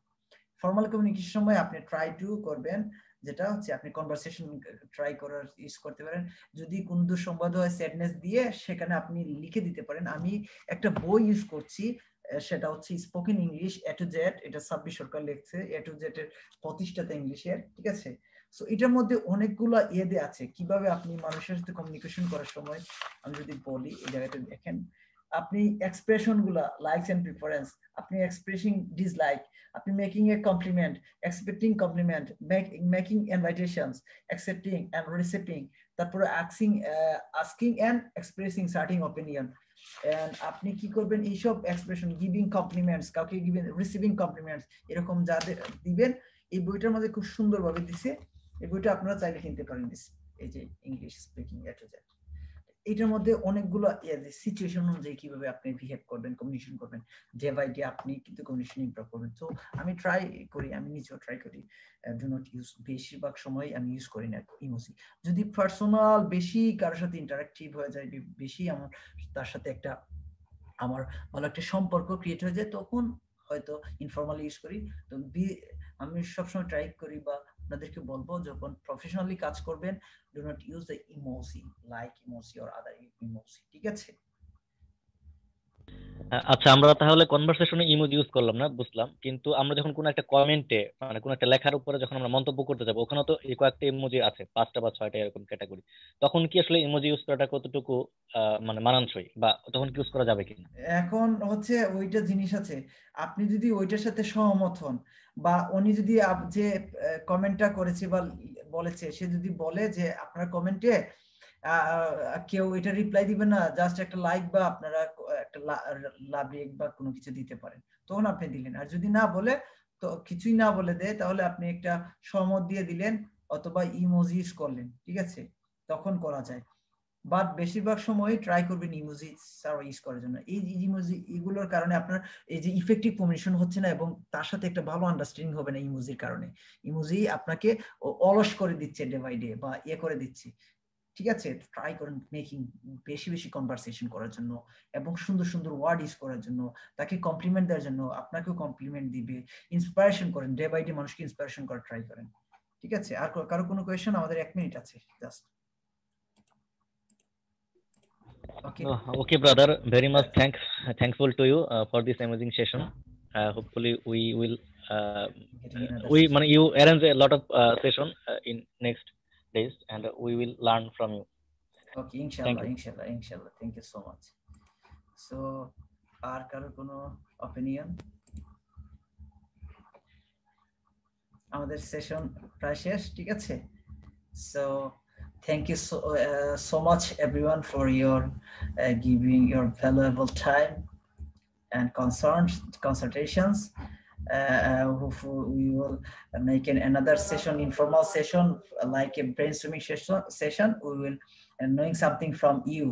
ফর্মাল কমিউনিকেশন সময় আপনি ট্রাই টু করবেন যেটা হচ্ছে আপনি কনভারসেশন ট্রাই করার ইউজ করতে পারেন। যদি কোন দুঃসংবাদ হয় স্যাডনেস দিয়ে সেখানে আপনি লিখে দিতে পারেন। আমি একটা বই ইউজ করছি, সেটা হচ্ছে spoken English A to Z, এটা 26 সরকার লিখছে, এ টু জেড এর প্রতিষ্ঠাতা ইংলিশের, ঠিক আছে। সো এটার মধ্যে অনেকগুলো ইয়ে আছে কিভাবে আপনি মানুষের সাথে কমিউনিকেশন করার সময়। আমি যদি বলি এই জায়গাটা দেখেন, আপনি এক্সপ্রেশন গুলা লাইকস এন্ড প্রিফারেন্স, আপনি এক্সপ্রেসিং ডিসলাইক, আপনি making a compliment, expecting compliment, making invitations, accepting and receiving, তারপরে asking and expressing certain opinion. And আপনি কি করবেন এইসব এক্সপ্রেশন, গিভিং কমপ্লিমেন্টস, কাউকে গিভিং রিসিভিং কমপ্লিমেন্টস, এরকম যাদের দিবেন। এই বইটার মধ্যে খুব সুন্দরভাবে দিছে, এই বইটা আপনারা চাইলে কিনতে পারেন। এই যে English speaking A to Z, এটার মধ্যে অনেকগুলো সিচুয়েশন অনুযায়ী কিভাবে আপনি বিহেভ করবেন, কমিউনিকেশন করবেন, ডে বাই ডে আপনি কিন্তু কমিউনিকেশন ইমপ্রুভ করবেন। তো আমি ট্রাই করি, আমি নিজেও ট্রাই করি ডু নট ইউজ, বেশিরভাগ সময় আমি ইউজ করি না ইমোজি। যদি পার্সোনাল বেশি কারোর সাথে ইন্টারাক্টিভ হয়ে যায়, বেশি আমার তার সাথে একটা আমার ভালো একটা সম্পর্ক ক্রিয়েট হয়ে যায়, তখন হয়তো ইনফর্মালি ইউজ করি। তো আমি সবসময় ট্রাই করি বা আপনাদেরকে বলবো যখন প্রফেশনালি কাজ করবেন, do not use the emoji like emoji or other emoji, ঠিক আছে। আচ্ছা, আমরা তাহলে কনভারসেশনে ইমোজি ইউজ করলাম না, বুঝলাম, কিন্তু আমরা যখন কোনো একটা কমেন্টে মানে কোনো একটা লেখার উপরে যখন আমরা মন্তব্য করতে যাবো, ওখানে তো এই কয়েকটা ইমোজি আছে, 5টা বা 6টা এরকম ক্যাটাগরি, তখন কি আসলে ইমোজি ইউজ করাটা কতটুকু মানে মানানসই, বা তখন কি ইউজ করা যাবে কিনা? এখন হচ্ছে ওইটা জিনিস আছে, আপনি যদি ওইটার সাথে সহমত হন বা উনি যদি যে কমেন্টটা করেছে বা বলেছে সে যদি বলে যে আপনার কমেন্টে কেউ এটা রিপ্লাই দিবে না, জাস্ট একটা লাইক বা আপনারা একটা লাভ রিয়েক্ট বা কোনো কিছু দিতে পারেন, তখন আপনি দিলেন। আর যদি না বলে, তো কিছুই না বলে দেয়, তাহলে আপনি একটা সহমত দিয়ে দিলেন অথবা ইমোজি ইউজ করলেন, ঠিক আছে, তখন করা যায়। বাট বেশিরভাগ সময় ট্রাই করবেন ইমোজি ছাড়া ইউজ করার জন্য। এই ইমোজি এগুলোর কারণে আপনার এই যে ইফেক্টিভ কমিউনিকেশন হচ্ছে না এবং তার সাথে একটা ভালো আন্ডারস্ট্যান্ডিং হবে না ইমোজির কারণে। ইমোজি আপনাকে অলস করে দিচ্ছে ডে বাই ডে বা করে দিচ্ছে, ঠিক আছে। ট্রাই করেন মেকিং বেশি বেশি কনভারসেশন করার জন্য এবং সুন্দর সুন্দর ওয়ার্ড ইউজ করার জন্য, তাকে কমপ্লিমেন্ট দেওয়ার জন্য, আপনাকেও কমপ্লিমেন্ট দিবে, ইন্সপিরেশন করেন, ডে বাই ডে মানুষকে ইন্সপিরেশন করার ট্রাই করেন, ঠিক আছে। আর কারো কোনো কোয়েশ্চেন? আমাদের 1 মিনিট আছে just. Okay, brother. Very much thankful to you for this amazing session. Hopefully, we will. You arrange a lot of session in next days, and we will learn from you. Okay, inshallah. Thank you so much. So, আর কারো কোনো opinion? আমাদের session প্রায় শেষ, ঠিক আছে। So, thank you so much everyone for your giving your valuable time and consultations. We will make another session, informal session, like a brainstorming session. We will knowing something from you.